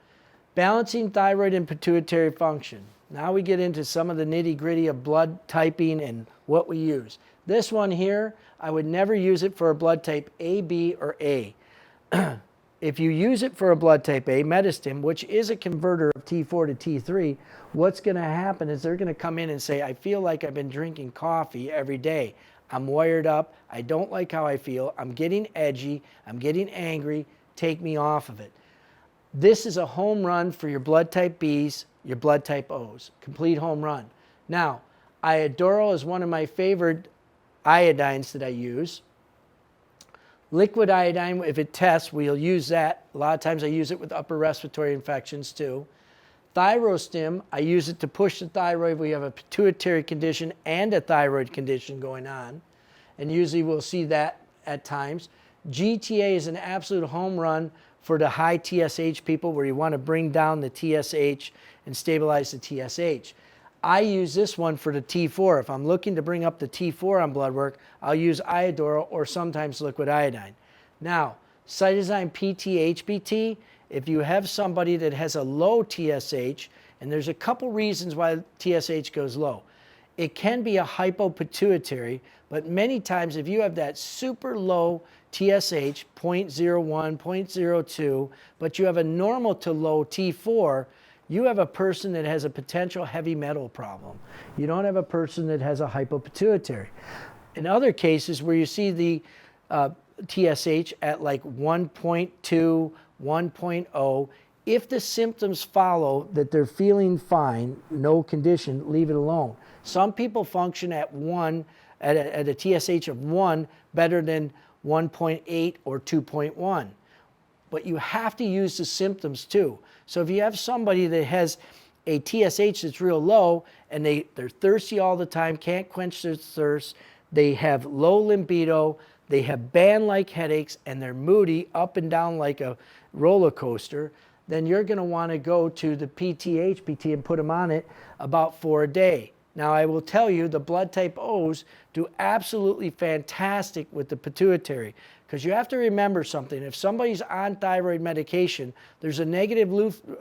balancing thyroid and pituitary function. Now we get into some of the nitty-gritty of blood typing and what we use. This one here, I would never use it for a blood type A, B, or A. If you use it for a blood type A, Medistim, which is a converter of T4 to T3, what's going to happen is they're going to come in and say, I feel like I've been drinking coffee every day. I'm wired up. I don't like how I feel. I'm getting edgy. I'm getting angry. Take me off of it. This is a home run for your blood type Bs, your blood type Os. Complete home run. Now, Iodoral is one of my favorite iodines that I use. Liquid iodine, if it tests, we'll use that. A lot of times I use it with upper respiratory infections too. Thyrostim, I use it to push the thyroid. We have a pituitary condition and a thyroid condition going on. And usually we'll see that at times. GTA is an absolute home run for the high TSH people where you want to bring down the TSH and stabilize the TSH. I use this one for the T4. If I'm looking to bring up the T4 on blood work, I'll use Iodoral or sometimes liquid iodine. Now, cytosine PT-HBT, if you have somebody that has a low TSH, and there's a couple reasons why TSH goes low. It can be a hypopituitary, but many times if you have that super low TSH, 0.01, 0.02, but you have a normal to low T4, you have a person that has a potential heavy metal problem. You don't have a person that has a hypopituitary. In other cases where you see the TSH at like 1.2, 1.0, if the symptoms follow that they're feeling fine, no condition, leave it alone. Some people function at a TSH of 1 better than 1.8 or 2.1. But you have to use the symptoms too. So if you have somebody that has a TSH that's real low and they're thirsty all the time, can't quench their thirst, they have low libido, they have band-like headaches, and they're moody up and down like a roller coaster, then you're going to want to go to the PT-HBT and put them on it about 4 a day. Now, I will tell you, the blood type Os do absolutely fantastic with the pituitary, because you have to remember something. If somebody's on thyroid medication, there's a negative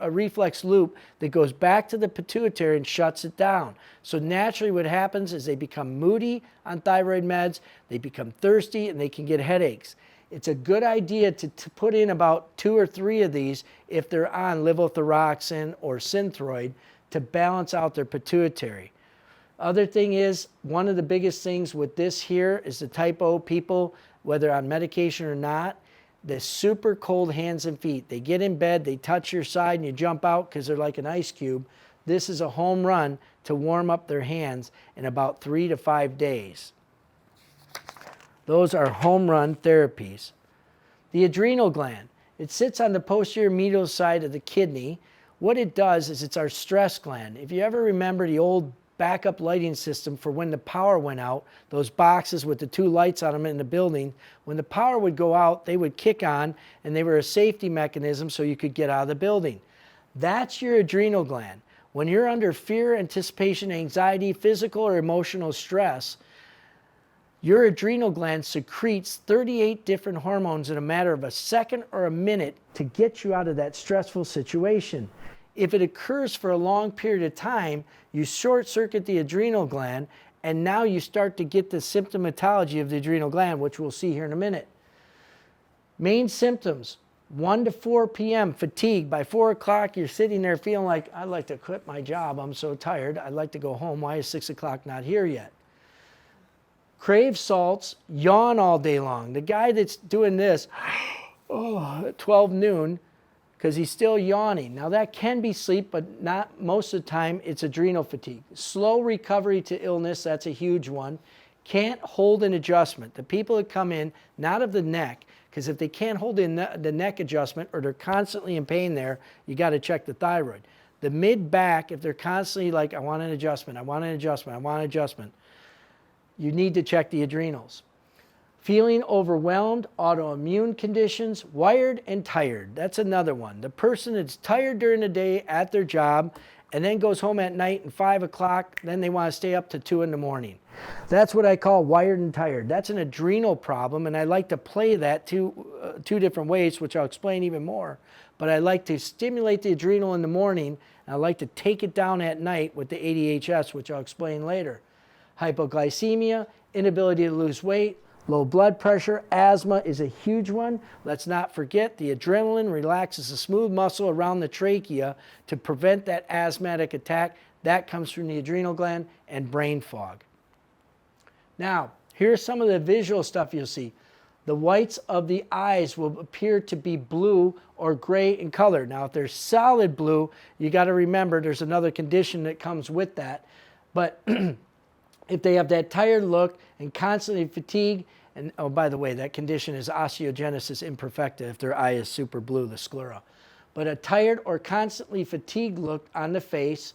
reflex loop that goes back to the pituitary and shuts it down. So naturally what happens is they become moody on thyroid meds, they become thirsty, and they can get headaches. It's a good idea to put in about 2 or 3 of these if they're on levothyroxine or Synthroid to balance out their pituitary. Other thing is, one of the biggest things with this here is the type O people, whether on medication or not, the super cold hands and feet. They get in bed, they touch your side, and you jump out because they're like an ice cube. This is a home run to warm up their hands in about 3 to 5 days. Those are home run therapies. The adrenal gland. It sits on the posterior medial side of the kidney. What it does is it's our stress gland. If you ever remember the old backup lighting system for when the power went out, those boxes with the 2 lights on them in the building, when the power would go out, they would kick on, and they were a safety mechanism so you could get out of the building. That's your adrenal gland. When you're under fear, anticipation, anxiety, physical or emotional stress, your adrenal gland secretes 38 different hormones in a matter of a second or a minute to get you out of that stressful situation. If it occurs for a long period of time, you short circuit the adrenal gland, and now you start to get the symptomatology of the adrenal gland, which we'll see here in a minute. Main symptoms, 1 to 4 p.m., fatigue. By 4 o'clock, you're sitting there feeling like, I'd like to quit my job. I'm so tired. I'd like to go home. Why is 6 o'clock not here yet? Crave salts, yawn all day long. The guy that's doing this, at 12 noon, because he's still yawning. Now that can be sleep, but not most of the time. It's adrenal fatigue. Slow recovery to illness, that's a huge one. Can't hold an adjustment. The people that come in, not of the neck, because if they can't hold in the neck adjustment or they're constantly in pain there, you got to check the thyroid. The mid-back, if they're constantly like, I want an adjustment, I want an adjustment, I want an adjustment, you need to check the adrenals. Feeling overwhelmed, autoimmune conditions, wired and tired. That's another one. The person that's tired during the day at their job and then goes home at night and 5 o'clock, then they want to stay up to 2 in the morning. That's what I call wired and tired. That's an adrenal problem, and I like to play that two different ways, which I'll explain even more. But I like to stimulate the adrenal in the morning, and I like to take it down at night with the ADHS, which I'll explain later. Hypoglycemia, inability to lose weight, low blood pressure, asthma is a huge one. Let's not forget the adrenaline relaxes the smooth muscle around the trachea to prevent that asthmatic attack. That comes from the adrenal gland, and brain fog. Now, here's some of the visual stuff you'll see. The whites of the eyes will appear to be blue or gray in color. Now, if they're solid blue, you got to remember there's another condition that comes with that. But if they have that tired look and constantly fatigue, and oh, by the way, that condition is osteogenesis imperfecta if their eye is super blue, the sclera. But a tired or constantly fatigued look on the face,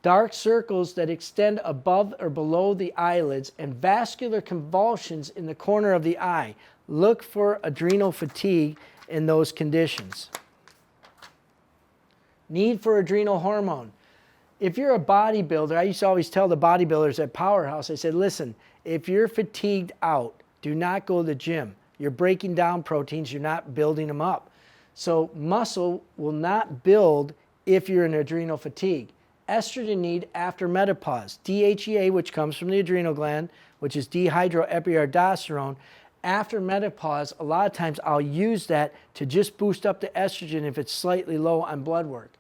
dark circles that extend above or below the eyelids, and vascular convulsions in the corner of the eye. Look for adrenal fatigue in those conditions. Need for adrenal hormone. If you're a bodybuilder, I used to always tell the bodybuilders at Powerhouse, I said, listen, if you're fatigued out, do not go to the gym. You're breaking down proteins, you're not building them up. So muscle will not build if you're in adrenal fatigue. Estrogen need after menopause. DHEA, which comes from the adrenal gland, which is dehydroepiandrosterone. After menopause, a lot of times I'll use that to just boost up the estrogen if it's slightly low on blood work.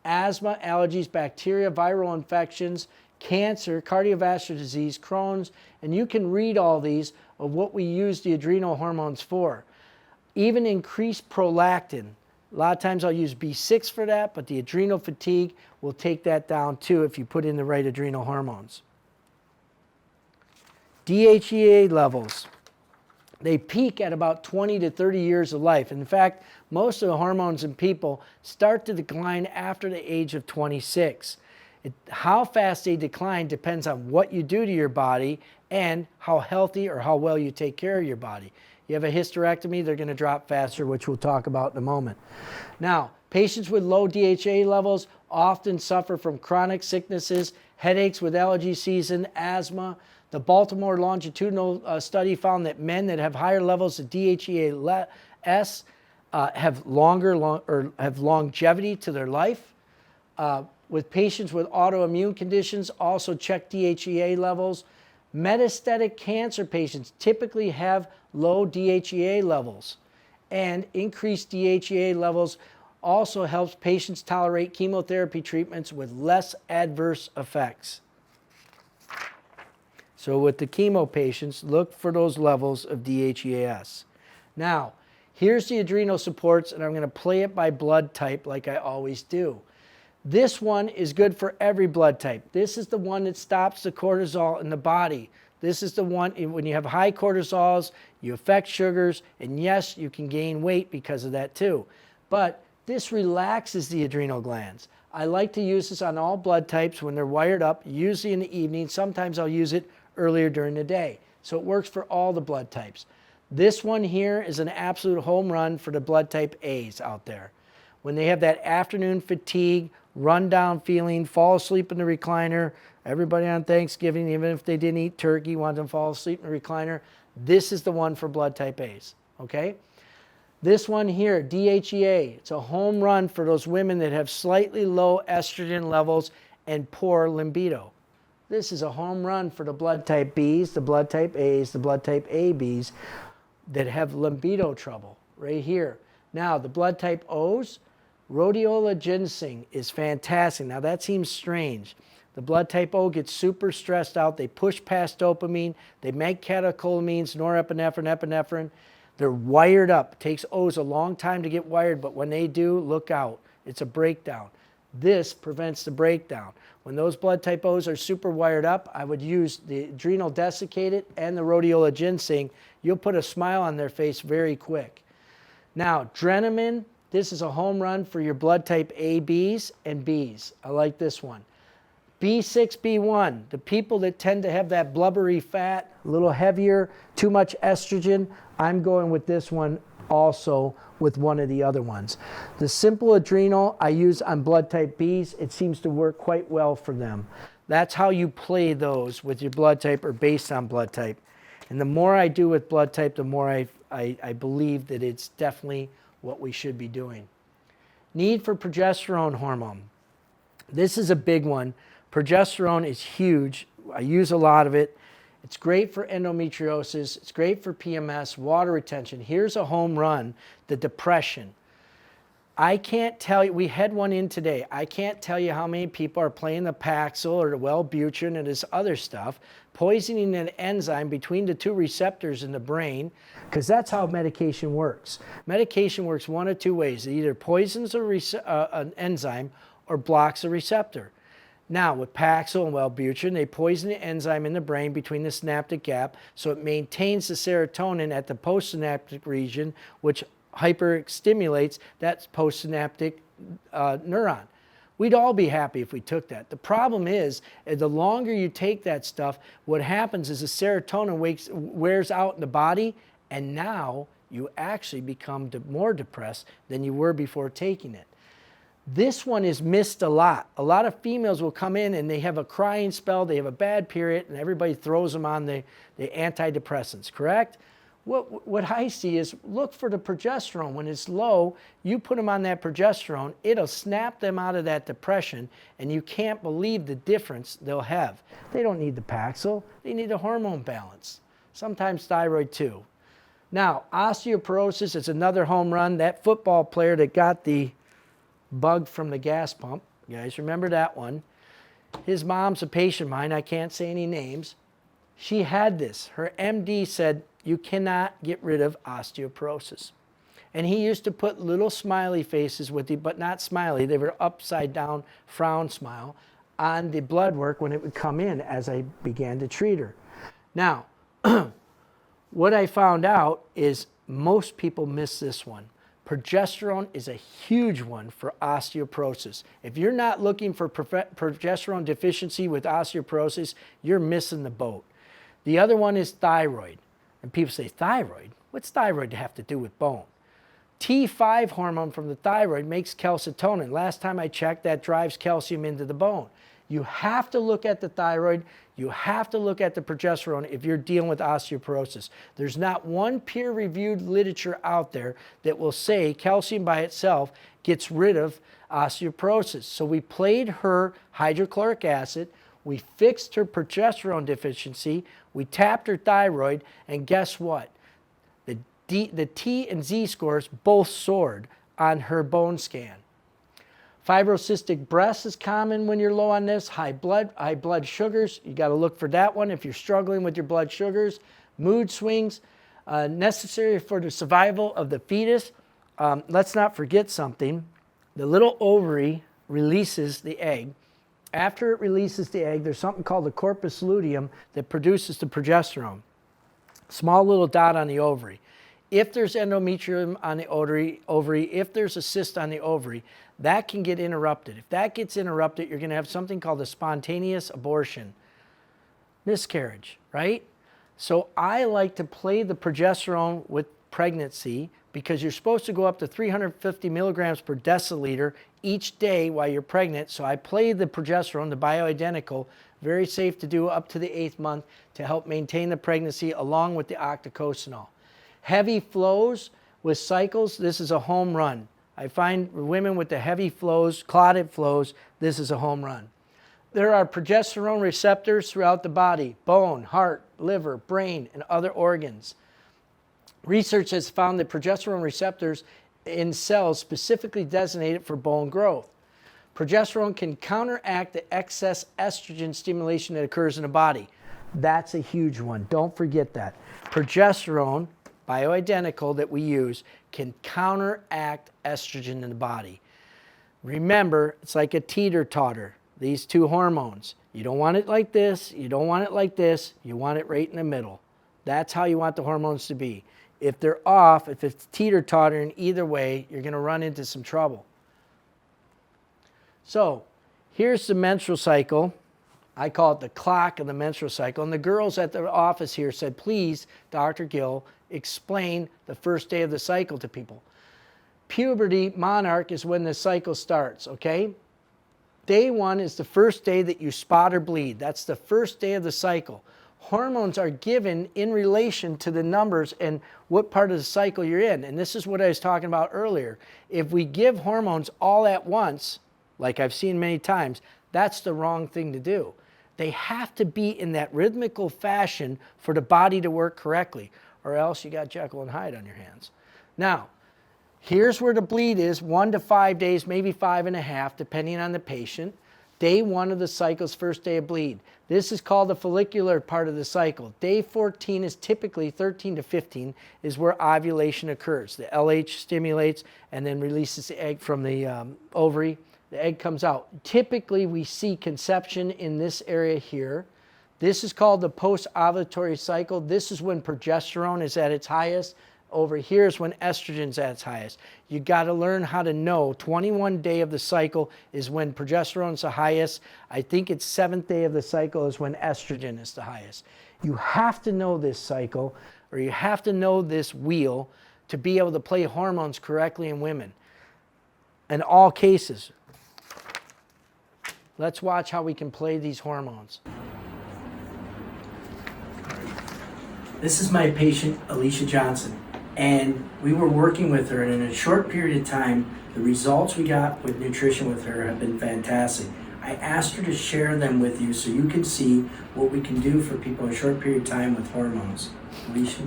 Asthma, allergies, bacteria, viral infections, cancer, cardiovascular disease, Crohn's, and you can read all these of what we use the adrenal hormones for. Even increased prolactin. A lot of times I'll use B6 for that, but the adrenal fatigue will take that down too if you put in the right adrenal hormones. DHEA levels. They peak at about 20 to 30 years of life. In fact, most of the hormones in people start to decline after the age of 26. How fast they decline depends on what you do to your body and how healthy or how well you take care of your body. You have a hysterectomy, they're going to drop faster, which we'll talk about in a moment. Now, patients with low DHEA levels often suffer from chronic sicknesses, headaches with allergy season, asthma. The Baltimore longitudinal study found that men that have higher levels of DHEA-S have longevity to their life. With patients with autoimmune conditions, also check DHEA levels. Metastatic cancer patients typically have low DHEA levels, and increased DHEA levels also helps patients tolerate chemotherapy treatments with less adverse effects. So with the chemo patients, look for those levels of DHEAS. Now, here's the adrenal supports, and I'm going to play it by blood type like I always do. This one is good for every blood type. This is the one that stops the cortisol in the body. This is the one, when you have high cortisols, you affect sugars, and yes, you can gain weight because of that too. But this relaxes the adrenal glands. I like to use this on all blood types when they're wired up, usually in the evening. Sometimes I'll use it earlier during the day. So it works for all the blood types. This one here is an absolute home run for the blood type A's out there. When they have that afternoon fatigue, run down feeling, fall asleep in the recliner, everybody on Thanksgiving, even if they didn't eat turkey, want them to fall asleep in the recliner, this is the one for blood type A's, okay? This one here, DHEA, it's a home run for those women that have slightly low estrogen levels and poor libido. This is a home run for the blood type B's, the blood type A's, the blood type ABs that have libido trouble, right here. Now, the blood type O's, rhodiola ginseng is fantastic. Now, that seems strange. The blood type O gets super stressed out. They push past dopamine. They make catecholamines, norepinephrine, epinephrine. They're wired up. It takes O's a long time to get wired, but when they do, look out. It's a breakdown. This prevents the breakdown. When those blood type O's are super wired up, I would use the adrenal desiccated and the rhodiola ginseng. You'll put a smile on their face very quick. Now, Drenamin, this is a home run for your blood type A, Bs, and Bs. I like this one. B6, B1, the people that tend to have that blubbery fat, a little heavier, too much estrogen, I'm going with this one also with one of the other ones. The simple adrenal I use on blood type Bs. It seems to work quite well for them. That's how you play those with your blood type or based on blood type. And the more I do with blood type, the more I believe that it's definitely what we should be doing. Need for progesterone hormone. This is a big one. Progesterone is huge. I use a lot of it. It's great for endometriosis. It's great for PMS, water retention. Here's a home run, the depression. I can't tell you, we had one in today. I can't tell you how many people are playing the Paxil or the Wellbutrin and this other stuff, poisoning an enzyme between the two receptors in the brain, because that's how medication works. Medication works one of two ways. It either poisons an enzyme or blocks a receptor. Now, with Paxil and Wellbutrin, they poison the enzyme in the brain between the synaptic gap, so it maintains the serotonin at the postsynaptic region, which hyperstimulates that postsynaptic neuron. We'd all be happy if we took that. The problem is, the longer you take that stuff, what happens is the serotonin wears out in the body, and now you actually become more depressed than you were before taking it. This one is missed a lot. A lot of females will come in and they have a crying spell, they have a bad period, and everybody throws them on the antidepressants, correct? What I see is look for the progesterone. When it's low, you put them on that progesterone, it'll snap them out of that depression, and you can't believe the difference they'll have. They don't need the Paxil, they need a hormone balance. Sometimes thyroid too. Now, osteoporosis is another home run. That football player that got the bug from the gas pump, you guys remember that one? His mom's a patient of mine, I can't say any names. She had this. Her MD said, you cannot get rid of osteoporosis. And he used to put little smiley faces with the, but not smiley, they were upside down frown smile on the blood work when it would come in as I began to treat her. Now, what I found out is most people miss this one. Progesterone is a huge one for osteoporosis. If you're not looking for progesterone deficiency with osteoporosis, you're missing the boat. The other one is thyroid. And people say, thyroid? What's thyroid have to do with bone? T5 hormone from the thyroid makes calcitonin. Last time I checked, that drives calcium into the bone. You have to look at the thyroid. You have to look at the progesterone if you're dealing with osteoporosis. There's not one peer-reviewed literature out there that will say calcium by itself gets rid of osteoporosis. So we played her hydrochloric acid, we fixed her progesterone deficiency, we tapped her thyroid, and guess what? The T and Z scores both soared on her bone scan. Fibrocystic breast is common when you're low on this. High blood sugars, you got to look for that one if you're struggling with your blood sugars. Mood swings, necessary for the survival of the fetus. Let's not forget something. The little ovary releases the egg. After it releases the egg, there's something called the corpus luteum that produces the progesterone. Small little dot on the ovary. If there's endometrium on the ovary, if there's a cyst on the ovary, that can get interrupted. If that gets interrupted, you're going to have something called a spontaneous abortion. Miscarriage, right? So I like to play the progesterone with pregnancy because you're supposed to go up to 350 milligrams per deciliter each day while you're pregnant. So I play the progesterone, the Bioidentical, very safe to do up to the 8th month to help maintain the pregnancy along with the octocosanol. Heavy flows with cycles, this is a home run. I find women with the heavy flows, clotted flows, this is a home run. There are progesterone receptors throughout the body, bone, heart, liver, brain, and other organs. Research has found that progesterone receptors in cells specifically designated for bone growth. Progesterone can counteract the excess estrogen stimulation that occurs in the body. That's a huge one. Don't forget that. Progesterone Bioidentical, that we use can counteract estrogen in the body. Remember, it's like a teeter-totter, these two hormones. You don't want it like this, you don't want it like this, you want it right in the middle. That's how you want the hormones to be. If they're off, if it's teeter-tottering either way, you're going to run into some trouble. So here's the menstrual cycle. I call it the clock of the menstrual cycle. And the girls at the office here said, please, Dr. Gill, explain the first day of the cycle to people. Puberty, monarch, is when the cycle starts, okay? Day 1 is the first day that you spot or bleed. That's the first day of the cycle. Hormones are given in relation to the numbers and what part of the cycle you're in. And this is what I was talking about earlier. If we give hormones all at once, like I've seen many times, that's the wrong thing to do. They have to be in that rhythmical fashion for the body to work correctly, or else you got Jekyll and Hyde on your hands. Now, here's where the bleed is, 1 to 5 days, maybe 5.5, depending on the patient. Day 1 of the cycle's first day of bleed. This is called the follicular part of the cycle. Day 14 is typically 13 to 15 is where ovulation occurs. The LH stimulates and then releases the egg from the ovary. The egg comes out. Typically, we see conception in this area here. This is called the post-ovulatory cycle. This is when progesterone is at its highest. Over here is when estrogen's at its highest. You got to learn how to know 21 day of the cycle is when progesterone's the highest. I think it's 7th day of the cycle is when estrogen is the highest. You have to know this cycle, or you have to know this wheel to be able to play hormones correctly in women. In all cases. Let's watch how we can play these hormones. This is my patient, Alicia Johnson. And we were working with her, and in a short period of time, the results we got with nutrition with her have been fantastic. I asked her to share them with you so you can see what we can do for people in a short period of time with hormones. Alicia?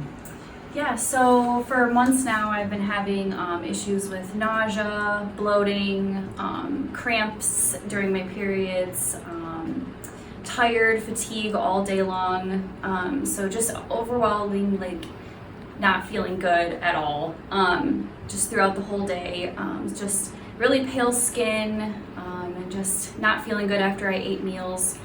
Yeah, so for months now I've been having issues with nausea, bloating, cramps during my periods, tired, fatigue all day long, so just overwhelming, like not feeling good at all, just throughout the whole day, just really pale skin, and just not feeling good after I ate meals.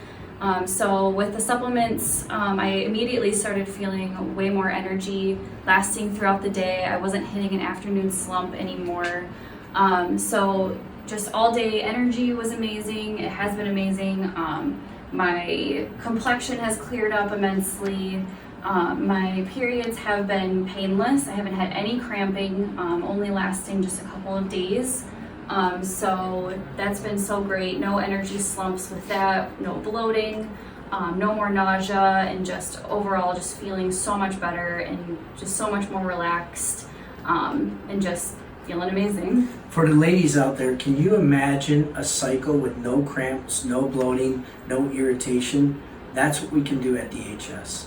So with the supplements, I immediately started feeling way more energy lasting throughout the day. I wasn't hitting an afternoon slump anymore. So just all day energy was amazing. It has been amazing. My complexion has cleared up immensely. My periods have been painless. I haven't had any cramping, only lasting just a couple of days. So that's been so great. No energy slumps with that, no bloating, no more nausea, and just overall just feeling so much better and just so much more relaxed, and just feeling amazing. For the ladies out there, can you imagine a cycle with no cramps, no bloating, no irritation? That's what we can do at DHS.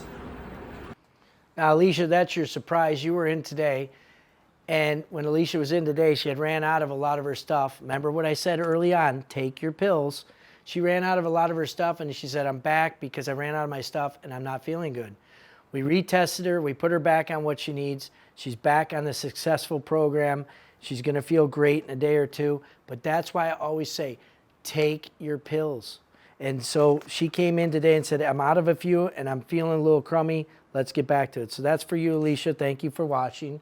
Now, Alicia, that's your surprise. You were in today. And when Alicia was in today, she had ran out of a lot of her stuff. Remember what I said early on, take your pills. She ran out of a lot of her stuff, and she said, I'm back because I ran out of my stuff and I'm not feeling good. We retested her. We put her back on what she needs. She's back on the successful program. She's going to feel great in a day or two. But that's why I always say, take your pills. And so she came in today and said, I'm out of a few and I'm feeling a little crummy. Let's get back to it. So that's for you, Alicia. Thank you for watching.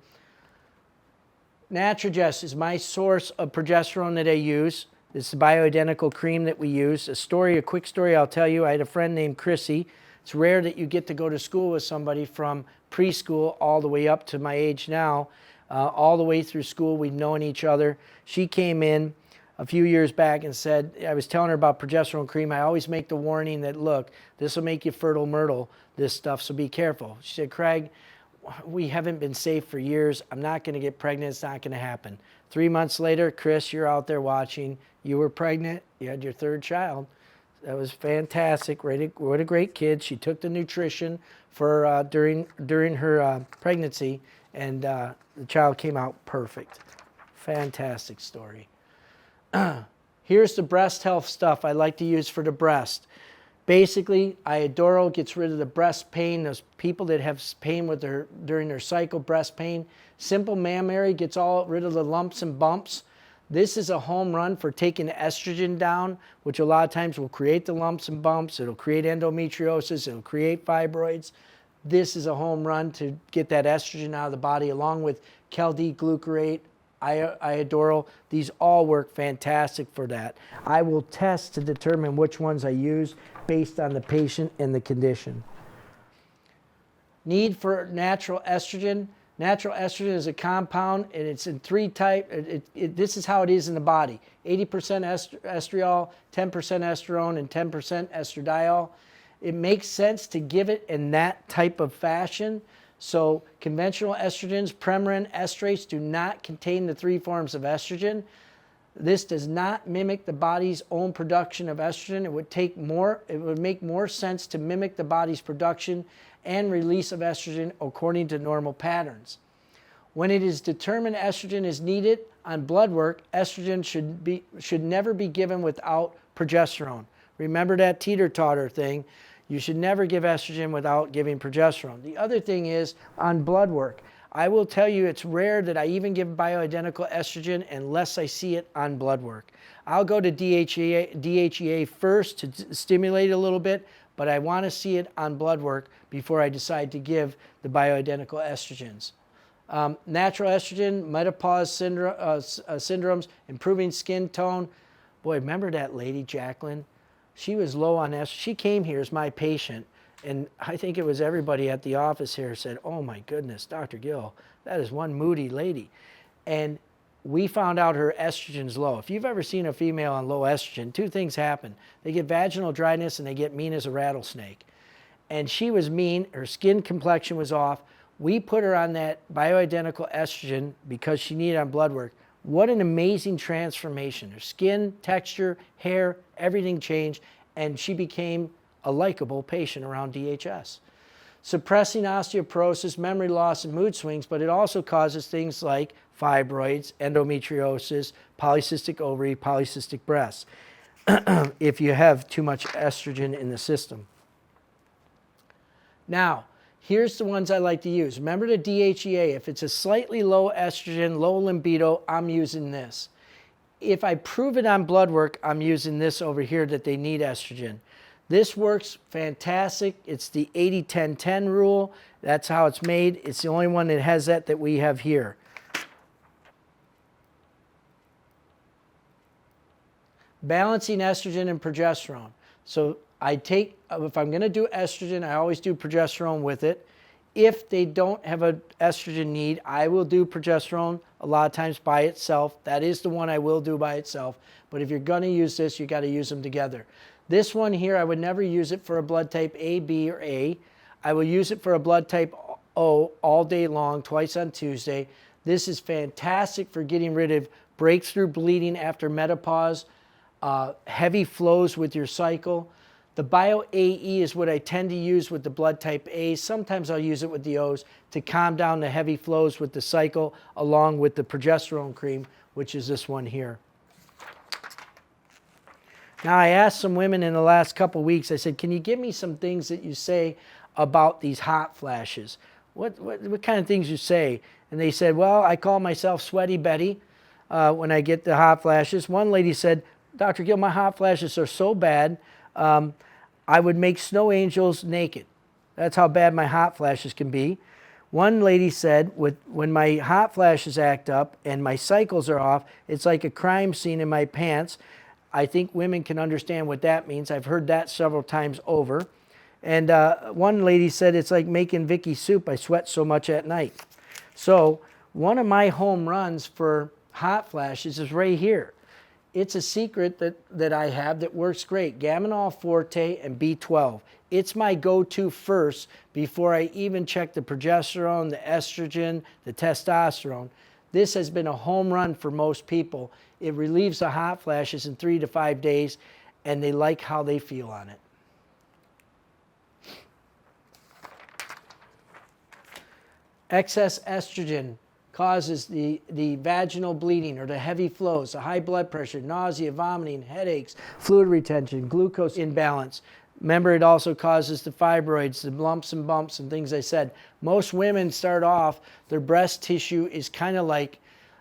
Natrogest is my source of progesterone that I use. This is the bioidentical cream that we use. A quick story I'll tell you. I had a friend named Chrissy. It's rare that you get to go to school with somebody from preschool all the way up to my age now. All the way through school, we've known each other. She came in a few years back and said, I was telling her about progesterone cream. I always make the warning that, look, this will make you fertile myrtle, this stuff, so be careful. She said, Craig, we haven't been safe for years. I'm not going to get pregnant. It's not going to happen. 3 months later, Chris, you're out there watching. You were pregnant. You had your 3rd child. That was fantastic. What a great kid. She took the nutrition for during her pregnancy, and the child came out perfect. Fantastic story. Here's the breast health stuff I like to use for the breast. Basically, Iodoral gets rid of the breast pain, those people that have pain with during their cycle, breast pain. Simple Mammary gets rid of the lumps and bumps. This is a home run for taking estrogen down, which a lot of times will create the lumps and bumps. It'll create endometriosis. It'll create fibroids. This is a home run to get that estrogen out of the body, along with Kel-D-glucarate, Iodoral. These all work fantastic for that. I will test to determine which ones I use based on the patient and the condition. Need for natural estrogen. Natural estrogen is a compound, and it's in 3 types. This is how it is in the body. 80% estriol, 10% estrone, and 10% estradiol. It makes sense to give it in that type of fashion. So conventional estrogens, Premarin, estrates, do not contain the 3 forms of estrogen. This does not mimic the body's own production of estrogen. It would make more sense to mimic the body's production and release of estrogen according to normal patterns. When it is determined estrogen is needed on blood work, estrogen should never be given without progesterone. Remember that teeter-totter thing. You should never give estrogen without giving progesterone. The other thing is on blood work. I will tell you it's rare that I even give bioidentical estrogen unless I see it on blood work. I'll go to DHEA first to stimulate a little bit, but I want to see it on blood work before I decide to give the bioidentical estrogens. Natural estrogen, menopause syndromes, improving skin tone. Boy, remember that lady, Jacqueline? She was low on estrogen. She came here as my patient, and I think it was everybody at the office here said, oh my goodness, Dr. Gill, that is one moody lady. And we found out her estrogen's low. If you've ever seen a female on low estrogen, 2 things happen. They get vaginal dryness and they get mean as a rattlesnake. And she was mean, her skin complexion was off. We put her on that bioidentical estrogen because she needed on blood work. What an amazing transformation. Her skin, texture, hair, everything changed, and she became a likable patient around DHS. Suppressing osteoporosis, memory loss, and mood swings, but it also causes things like fibroids, endometriosis, polycystic ovary, polycystic breasts, if you have too much estrogen in the system. Now, here's the ones I like to use. Remember the DHEA. If it's a slightly low estrogen, low libido, I'm using this. If I prove it on blood work, I'm using this over here that they need estrogen. This works fantastic. It's the 80-10-10 rule. That's how it's made. It's the only one that has that we have here. Balancing estrogen and progesterone. So if I'm going to do estrogen, I always do progesterone with it. If they don't have an estrogen need, I will do progesterone a lot of times by itself. That is the one I will do by itself. But if you're going to use this, you got to use them together. This one here, I would never use it for a blood type A, B, or A. I will use it for a blood type O all day long, twice on Tuesday. This is fantastic for getting rid of breakthrough bleeding after menopause, heavy flows with your cycle. The BioAE is what I tend to use with the blood type A. Sometimes I'll use it with the O's to calm down the heavy flows with the cycle, along with the progesterone cream, which is this one here. Now, I asked some women in the last couple weeks, I said, can you give me some things that you say about these hot flashes? What kind of things you say? And they said, well, I call myself Sweaty Betty when I get the hot flashes. One lady said, Dr. Gill, my hot flashes are so bad, I would make snow angels naked. That's how bad my hot flashes can be. One lady said, when my hot flashes act up and my cycles are off, it's like a crime scene in my pants. I think women can understand what that means. I've heard that several times over. And one lady said, it's like making Vicky soup. I sweat so much at night. So one of my home runs for hot flashes is right here. It's a secret that I have that works great. Gaminol Forte and B12. It's my go-to first before I even check the progesterone, the estrogen, the testosterone. This has been a home run for most people. It relieves the hot flashes in 3 to 5 days, and they like how they feel on it. Excess estrogen causes the vaginal bleeding or the heavy flows, the high blood pressure, nausea, vomiting, headaches, fluid retention, glucose imbalance. Remember, it also causes the fibroids, the lumps and bumps and things I said. Most women start off, their breast tissue is kind of like,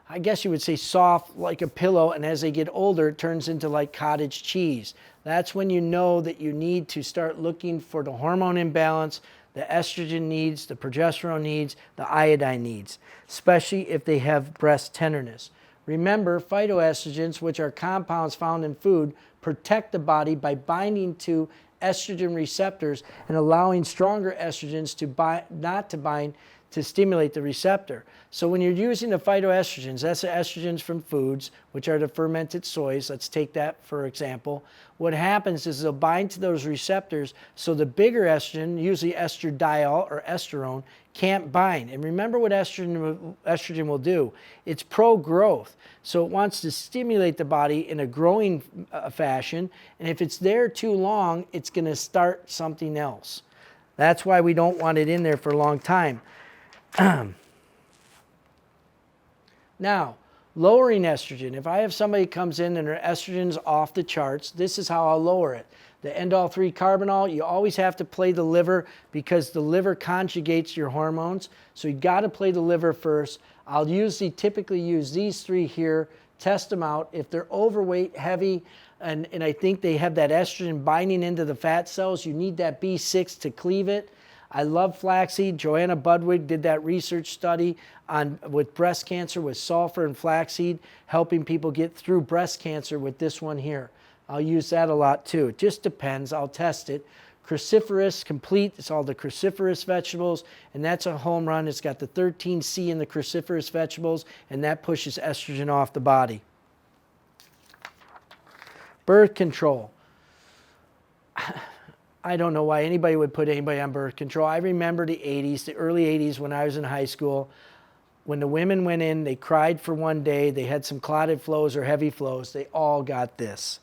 I guess you would say soft like a pillow, and as they get older, it turns into like cottage cheese. That's when you know that you need to start looking for the hormone imbalance, the estrogen needs, the progesterone needs, the iodine needs, especially if they have breast tenderness. Remember, phytoestrogens, which are compounds found in food, protect the body by binding to estrogen receptors and allowing stronger estrogens to not to bind to stimulate the receptor. So when you're using the phytoestrogens, that's the estrogens from foods, which are the fermented soys. Let's take that for example. What happens is they'll bind to those receptors, so the bigger estrogen, usually estradiol or estrone, can't bind. And remember what estrogen will do. It's pro-growth. So it wants to stimulate the body in a growing fashion, and if it's there too long, it's going to start something else. That's why we don't want it in there for a long time. Now, lowering estrogen. If I have somebody comes in and their estrogen's off the charts, this is how I'll lower it. The indole-3 carbinol, you always have to play the liver because the liver conjugates your hormones. So you got to play the liver first. I'll typically use these three here, test them out. If they're overweight, heavy, and I think they have that estrogen binding into the fat cells, you need that B6 to cleave it. I love flaxseed. Joanna Budwig did that research study with breast cancer with sulfur and flaxseed, helping people get through breast cancer with this one here. I'll use that a lot too. It just depends. I'll test it. Cruciferous complete, it's all the cruciferous vegetables, and that's a home run. It's got the 13C in the cruciferous vegetables, and that pushes estrogen off the body. Birth control. I don't know why anybody would put anybody on birth control. I remember the 80s, the early 80s when I was in high school. When the women went in, they cried for one day, they had some clotted flows or heavy flows, they all got this.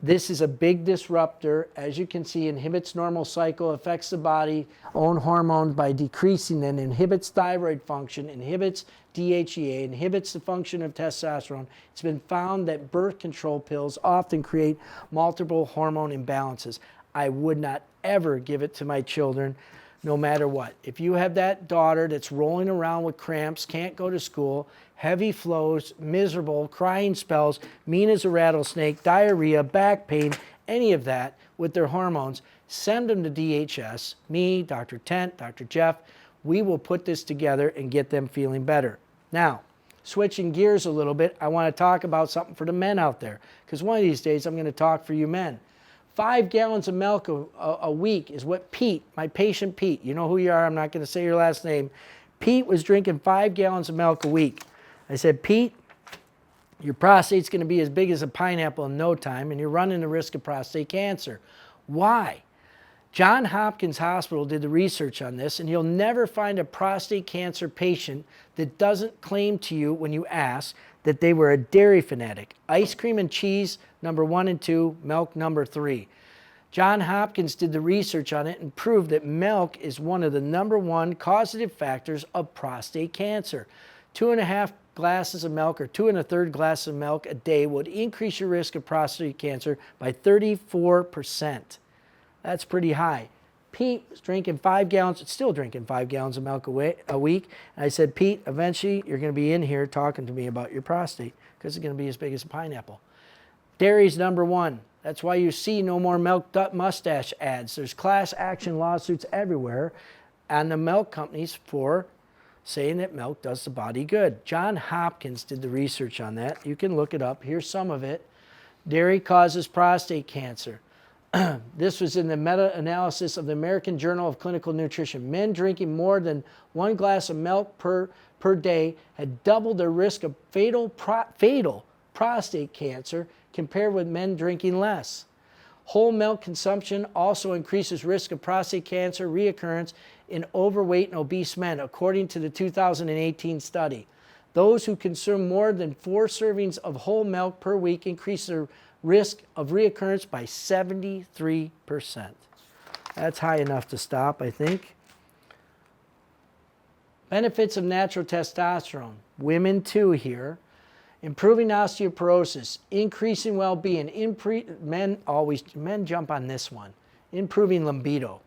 This is a big disruptor. As you can see, inhibits normal cycle, affects the body's own hormones by decreasing them, inhibits thyroid function, inhibits DHEA, inhibits the function of testosterone. It's been found that birth control pills often create multiple hormone imbalances. I would not ever give it to my children, no matter what. If you have that daughter that's rolling around with cramps, can't go to school, heavy flows, miserable, crying spells, mean as a rattlesnake, diarrhea, back pain, any of that with their hormones, send them to DHS, me, Dr. Tent, Dr. Jeff. We will put this together and get them feeling better. Now, switching gears a little bit, I want to talk about something for the men out there, because one of these days I'm going to talk for you men. 5 gallons of milk a week is what Pete, my patient Pete, you know who you are, I'm not going to say your last name. Pete was drinking 5 gallons of milk a week. I said, Pete, your prostate's going to be as big as a pineapple in no time, and you're running the risk of prostate cancer. Why? Johns Hopkins Hospital did the research on this, and you'll never find a prostate cancer patient that doesn't claim to you when you ask that they were a dairy fanatic. Ice cream and cheese, number 1 and 2, milk number 3. Johns Hopkins did the research on it and proved that milk is one of the number 1 causative factors of prostate cancer. 2.5 glasses of milk or 2 1/3 glasses of milk a day would increase your risk of prostate cancer by 34%. That's pretty high. Pete was drinking 5 gallons, still drinking 5 gallons of milk a week. And I said, Pete, eventually you're going to be in here talking to me about your prostate because it's going to be as big as a pineapple. Dairy's number 1. That's why you see no more milk mustache ads. There's class action lawsuits everywhere on the milk companies for saying that milk does the body good. Johns Hopkins did the research on that. You can look it up. Here's some of it. Dairy causes prostate cancer. This was in the meta-analysis of the American Journal of Clinical Nutrition. Men drinking more than 1 glass of milk per day had doubled their risk of fatal prostate cancer compared with men drinking less. Whole milk consumption also increases risk of prostate cancer reoccurrence in overweight and obese men, according to the 2018 study. Those who consume more than 4 servings of whole milk per week increase their risk of reoccurrence by 73%. That's high enough to stop, I think. Benefits of natural testosterone. Women too here. Improving osteoporosis, increasing well-being. Men jump on this one. improving libido.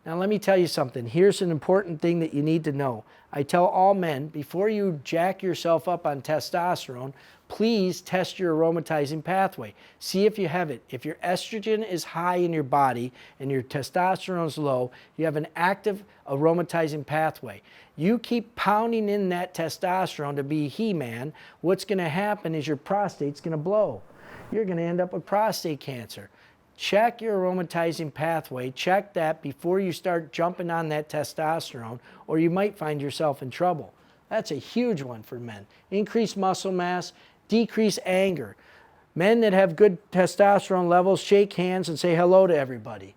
Now let me tell you something. Here's an important thing that you need to know. I tell all men, before you jack yourself up on testosterone, please test your aromatizing pathway. See if you have it. If your estrogen is high in your body and your testosterone is low, you have an active aromatizing pathway. You keep pounding in that testosterone to be He-Man, what's going to happen is your prostate's going to blow. You're going to end up with prostate cancer. Check your aromatizing pathway. Check that before you start jumping on that testosterone, or you might find yourself in trouble. That's a huge one for men. Increase muscle mass, decrease anger. Men that have good testosterone levels shake hands and say hello to everybody.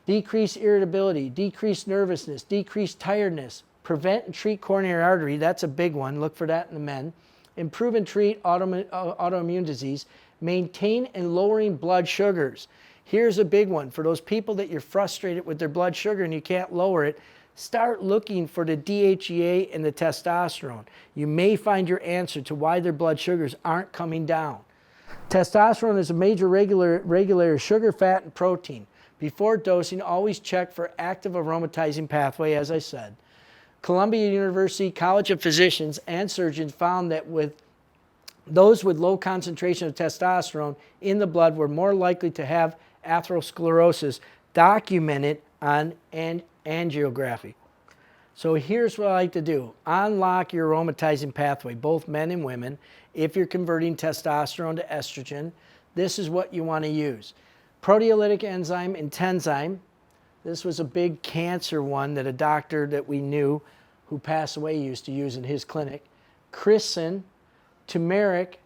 Decrease irritability, decrease nervousness, decrease tiredness. Prevent and treat coronary artery. That's a big one. Look for that in the men. Improve and treat autoimmune disease. Maintain and lowering blood sugars. Here's a big one. For those people that you're frustrated with their blood sugar and you can't lower it, start looking for the DHEA and the testosterone. You may find your answer to why their blood sugars aren't coming down. Testosterone is a major regulator of sugar, fat, and protein. Before dosing, always check for active aromatizing pathway, as I said. Columbia University College of Physicians and Surgeons found that with those with low concentration of testosterone in the blood were more likely to have atherosclerosis documented on angiography. So here's what I like to do. Unlock your aromatizing pathway, both men and women. If you're converting testosterone to estrogen, this is what you want to use. Proteolytic enzyme and tenzyme. This was a big cancer one that a doctor that we knew who passed away used to use in his clinic. Chrysin, turmeric,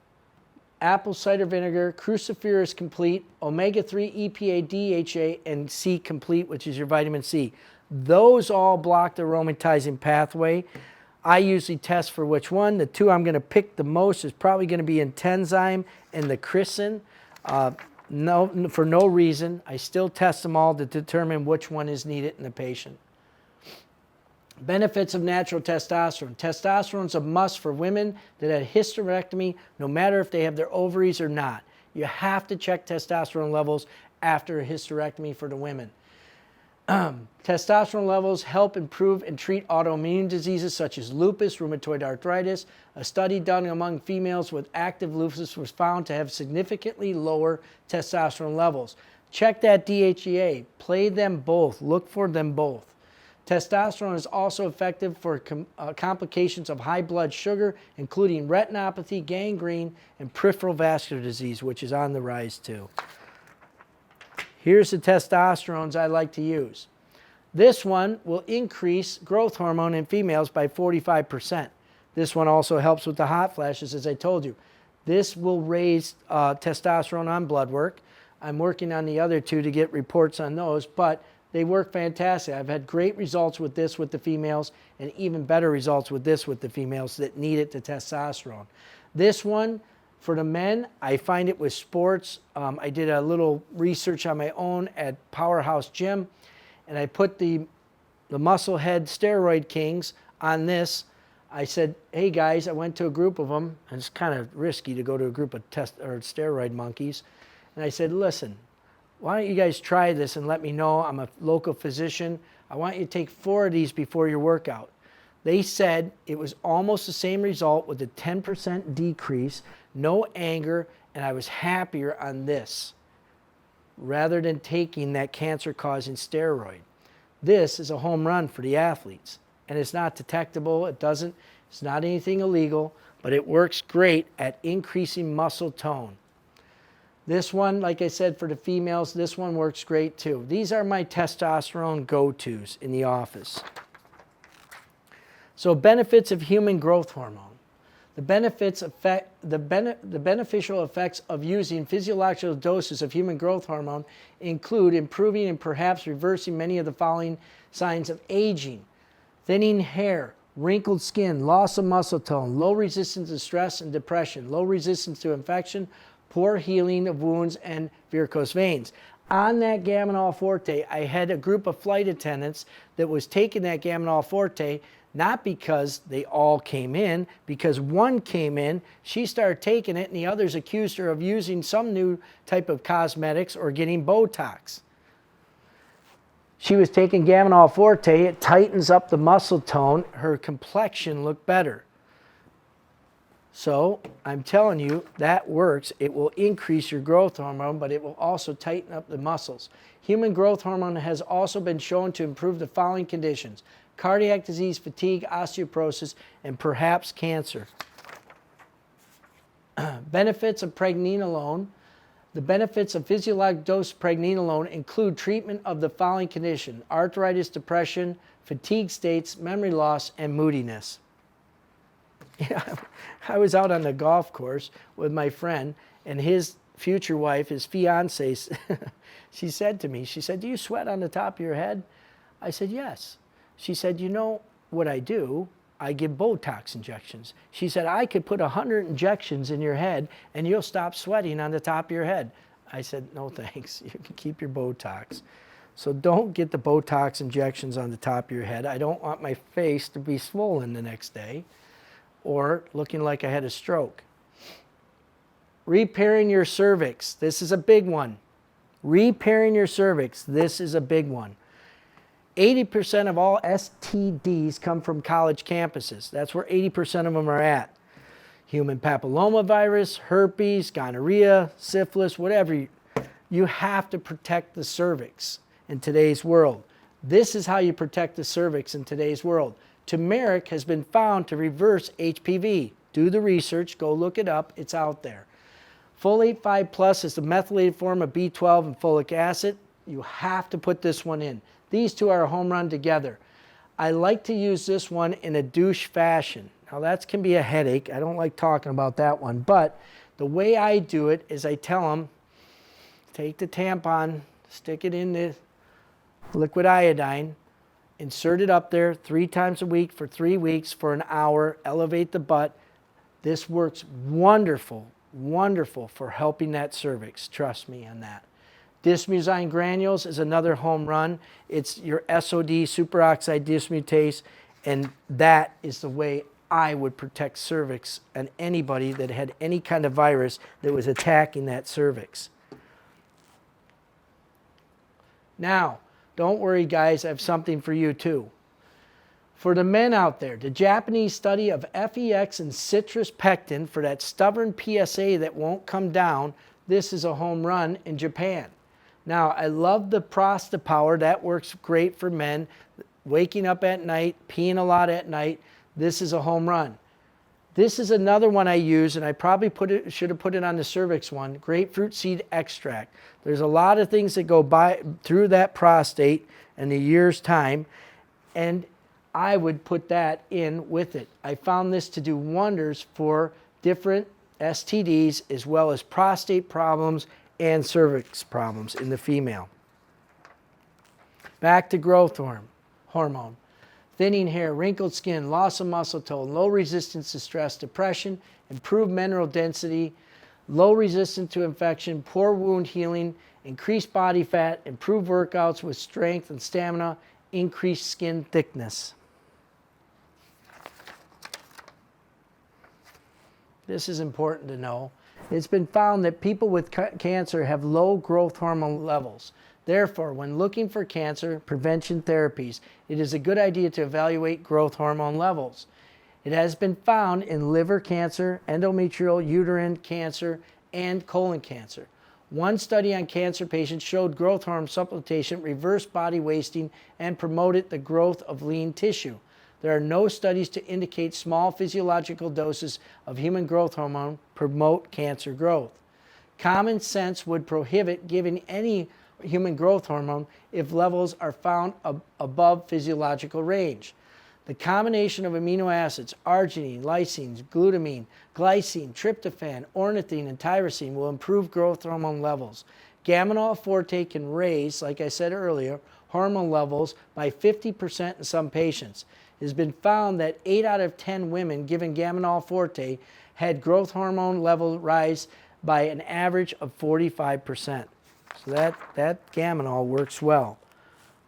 apple cider vinegar, cruciferous complete, omega-3, EPA, DHA, and C complete, which is your vitamin C. Those all block the aromatizing pathway. I usually test for which one. The two I'm going to pick the most is probably going to be in tenzyme and the chrysin. For no reason. I still test them all to determine which one is needed in the patient. Benefits of natural testosterone. Testosterone is a must for women that had hysterectomy, no matter if they have their ovaries or not. You have to check testosterone levels after a hysterectomy for the women. Testosterone levels help improve and treat autoimmune diseases such as lupus, rheumatoid arthritis. A study done among females with active lupus was found to have significantly lower testosterone levels. Check that DHEA. Play them both. Look for them both. Testosterone is also effective for complications of high blood sugar, including retinopathy, gangrene, and peripheral vascular disease, which is on the rise too. Here's the testosterones I like to use. This one will increase growth hormone in females by 45%. This one also helps with the hot flashes, as I told you. This will raise testosterone on blood work. I'm working on the other two to get reports on those, but they work fantastic. I've had great results with this with the females and even better results with this with the females that need it to testosterone. This one, for the men, I find it with sports. I did a little research on my own at Powerhouse Gym, and I put the Muscle Head Steroid Kings on this. I said, hey guys, I went to a group of them, and it's kind of risky to go to a group of steroid monkeys. And I said, listen, why don't you guys try this and let me know? I'm a local physician. I want you to take 4 of these before your workout. They said it was almost the same result with a 10% decrease, no anger, and I was happier on this rather than taking that cancer-causing steroid. This is a home run for the athletes, and it's not detectable. It's not anything illegal, but it works great at increasing muscle tone. This one, like I said, for the females, this one works great too. These are my testosterone go-tos in the office. So benefits of human growth hormone. The beneficial effects of using physiological doses of human growth hormone include improving and perhaps reversing many of the following signs of aging: thinning hair, wrinkled skin, loss of muscle tone, low resistance to stress and depression, low resistance to infection, poor healing of wounds, and varicose veins. On that Gaminol Forte, I had a group of flight attendants that was taking that Gaminol Forte, not because they all came in, because one came in, she started taking it, and the others accused her of using some new type of cosmetics or getting Botox. She was taking Gaminol Forte. It tightens up the muscle tone. Her complexion looked better. So I'm telling you, that works. It will increase your growth hormone, but it will also tighten up the muscles. Human growth hormone has also been shown to improve the following conditions: cardiac disease, fatigue, osteoporosis, and perhaps cancer. Benefits of pregnenolone. The benefits of physiologic dose of pregnenolone include treatment of the following condition: arthritis, depression, fatigue states, memory loss, and moodiness. Yeah, I was out on the golf course with my friend, and his future wife, his fiance, she said to me, she said, "Do you sweat on the top of your head?" I said, "Yes." She said, "You know what I do? I give Botox injections." She said, "I could put 100 injections in your head and you'll stop sweating on the top of your head." I said, "No thanks, you can keep your Botox." So don't get the Botox injections on the top of your head. I don't want my face to be swollen the next day or looking like I had a stroke. Repairing your cervix. This is a big one. Repairing your cervix. This is a big one. 80% of all STDs come from college campuses. That's where 80% of them are at. Human papillomavirus, herpes, gonorrhea, syphilis, whatever. You have to protect the cervix in today's world. This is how you protect the cervix in today's world. Turmeric has been found to reverse HPV. Do the research, go look it up, it's out there. Folate 5 Plus is the methylated form of B12 and folic acid. You have to put this one in. These two are a home run together. I like to use this one in a douche fashion. Now that can be a headache. I don't like talking about that one. But the way I do it is I tell them, take the tampon, stick it in the liquid iodine, insert it up there 3 times a week for 3 weeks for an hour, elevate the butt. This works wonderful, wonderful for helping that cervix. Trust me on that. Dismutase granules is another home run. It's your SOD, superoxide dismutase, and that is the way I would protect cervix and anybody that had any kind of virus that was attacking that cervix. Now, don't worry guys, I have something for you too. For the men out there, the Japanese study of FEX and citrus pectin for that stubborn PSA that won't come down, this is a home run in Japan. Now, I love the Prostapower. That works great for men. Waking up at night, peeing a lot at night, this is a home run. This is another one I use, and I probably should have put it on the cervix one, grapefruit seed extract. There's a lot of things that go through that prostate in a year's time, and I would put that in with it. I found this to do wonders for different STDs as well as prostate problems and cervix problems in the female. Back to growth hormone. Thinning hair, wrinkled skin, loss of muscle tone, low resistance to stress, depression, improved mineral density, low resistance to infection, poor wound healing, increased body fat, improved workouts with strength and stamina, increased skin thickness. This is important to know. It's been found that people with cancer have low growth hormone levels. Therefore, when looking for cancer prevention therapies, it is a good idea to evaluate growth hormone levels. It has been found in liver cancer, endometrial, uterine cancer, and colon cancer. One study on cancer patients showed growth hormone supplementation reversed body wasting and promoted the growth of lean tissue. There are no studies to indicate small physiological doses of human growth hormone promote cancer growth. Common sense would prohibit giving any human growth hormone if levels are found above physiological range. The combination of amino acids, arginine, lysine, glutamine, glycine, tryptophan, ornithine, and tyrosine will improve growth hormone levels. Gaminol Forte can raise, like I said earlier, hormone levels by 50% in some patients. It has been found that 8 out of 10 women given Gaminol Forte had growth hormone level rise by an average of 45%. So that Gaminol works well.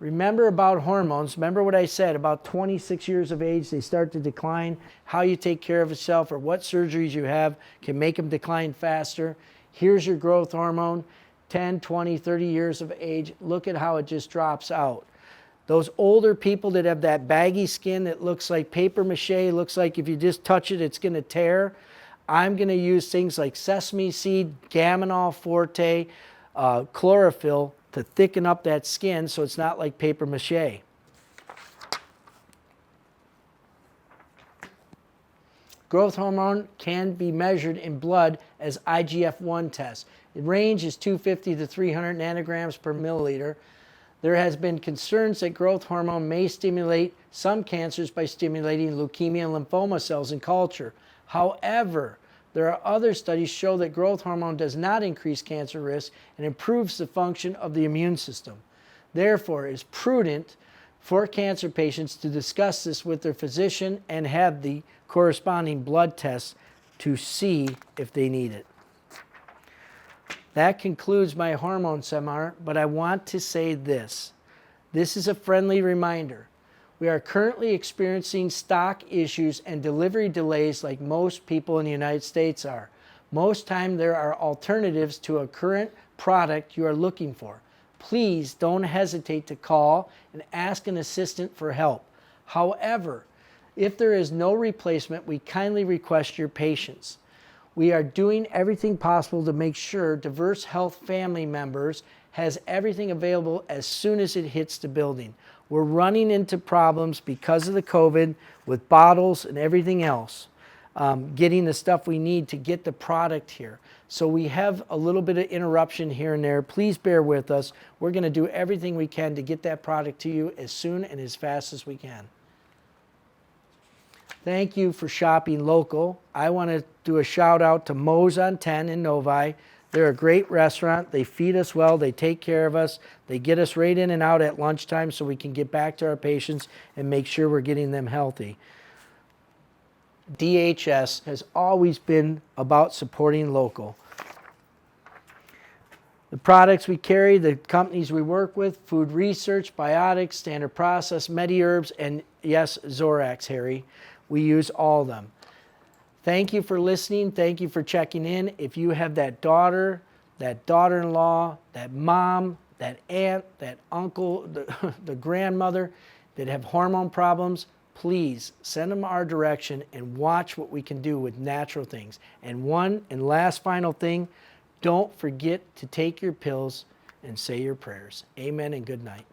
Remember about hormones. Remember what I said, about 26 years of age, they start to decline. How you take care of yourself or what surgeries you have can make them decline faster. Here's your growth hormone, 10, 20, 30 years of age. Look at how it just drops out. Those older people that have that baggy skin that looks like paper mache, looks like if you just touch it, it's going to tear. I'm going to use things like sesame seed, Gaminol Forte, chlorophyll to thicken up that skin so it's not like paper mache. Growth hormone can be measured in blood as IGF-1 tests. The range is 250 to 300 nanograms per milliliter. There has been concerns that growth hormone may stimulate some cancers by stimulating leukemia and lymphoma cells in culture. However, there are other studies show that growth hormone does not increase cancer risk and improves the function of the immune system. Therefore, it is prudent for cancer patients to discuss this with their physician and have the corresponding blood tests to see if they need it. That concludes my hormone seminar, but I want to say this. This is a friendly reminder. We are currently experiencing stock issues and delivery delays like most people in the United States are. Most time there are alternatives to a current product you are looking for. Please don't hesitate to call and ask an assistant for help. However, if there is no replacement, we kindly request your patience. We are doing everything possible to make sure Diverse Health family members has everything available as soon as it hits the building. We're running into problems because of the COVID with bottles and everything else, getting the stuff we need to get the product here. So we have a little bit of interruption here and there. Please bear with us. We're going to do everything we can to get that product to you as soon and as fast as we can. Thank you for shopping local. I want to do a shout out to Moe's on 10 in Novi. They're a great restaurant. They feed us well. They take care of us. They get us right in and out at lunchtime so we can get back to our patients and make sure we're getting them healthy. DHS has always been about supporting local. The products we carry, the companies we work with, Food Research, Biotics, Standard Process, MediHerbs, and yes, Zorax, Harry. We use all of them. Thank you for listening. Thank you for checking in. If you have that daughter, that daughter-in-law, that mom, that aunt, that uncle, the grandmother that have hormone problems, please send them our direction and watch what we can do with natural things. And one and last final thing, don't forget to take your pills and say your prayers. Amen and good night.